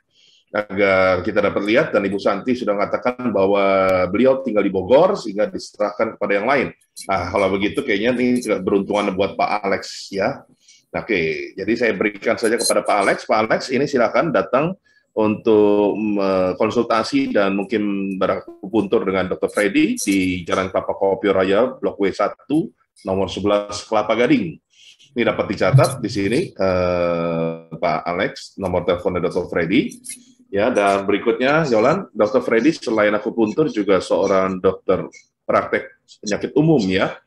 agar kita dapat lihat, dan Ibu Santi sudah mengatakan bahwa beliau tinggal di Bogor sehingga diserahkan kepada yang lain. Nah, kalau begitu kayaknya ini beruntungan buat Pak Alex ya. Oke, jadi saya berikan saja kepada Pak Alex. Pak Alex, ini silakan datang untuk konsultasi dan mungkin berakupuntur dengan Dr. Freddy di Jalan Kelapa Kopi Raya, Blok W1, nomor 11 Kelapa Gading. Ini dapat dicatat di sini, Pak Alex, nomor teleponnya Dr. Freddy. Ya, dan berikutnya, Yolan, Dr. Freddy selain akupuntur juga seorang dokter praktek penyakit umum ya,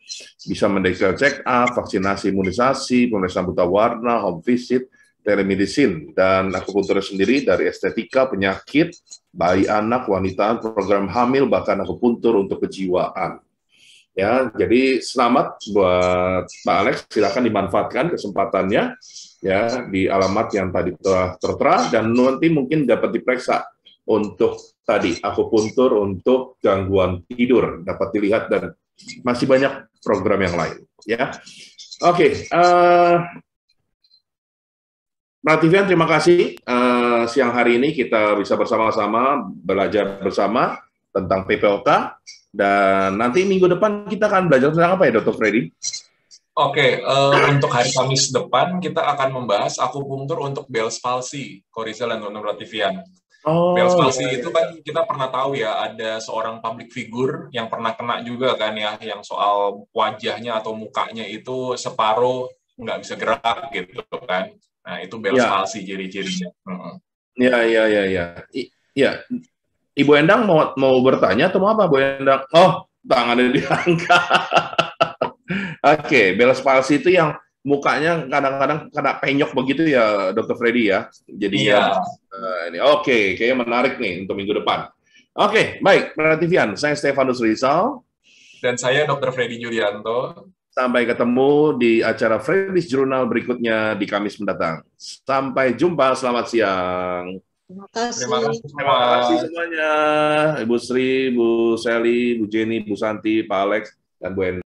bisa medical check up, vaksinasi, imunisasi, pemeriksaan buta warna, home visit, telemedicine, dan akupuntur sendiri dari estetika, penyakit, bayi, anak, wanita, program hamil, bahkan akupuntur untuk kejiwaan. Ya, jadi selamat buat Pak Alex, silakan dimanfaatkan kesempatannya ya di alamat yang tadi telah tertera, dan nanti mungkin dapat diperiksa untuk tadi akupuntur untuk gangguan tidur dapat dilihat, dan masih banyak program yang lain ya. Oke, Prativian, terima kasih. Siang hari ini kita bisa bersama-sama belajar bersama tentang PPOK. Dan nanti minggu depan kita akan belajar tentang apa ya, Dr. Freddy? Oke, untuk hari Kamis depan kita akan membahas akupunktur untuk Bell's palsy, Korizal dan Dr. Prativian. Bell's palsy itu kan kita pernah tahu ya, ada seorang public figure yang pernah kena juga kan ya, yang soal wajahnya atau mukanya itu separuh nggak bisa gerak gitu kan. Nah, itu Bell's palsy ciri-cirinya. Iya. Ibu Endang mau bertanya atau mau apa, Bu Endang? Oh, tangannya diangkat. Oke, Bell's palsy itu yang mukanya kadang-kadang kena penyok begitu ya, Dr. Freddy ya. Jadi ini oke, kayaknya menarik nih untuk minggu depan. Oke, baik, Prativian. Saya Stefanus Rizal. Dan saya Dr. Freddy Julianto. Sampai ketemu di acara Freddy's Journal berikutnya di Kamis mendatang. Sampai jumpa, selamat siang. Terima kasih. Terima kasih semuanya, Ibu Sri, Bu Sally, Bu Jenny, Bu Santi, Pak Alex, dan Bu Endang.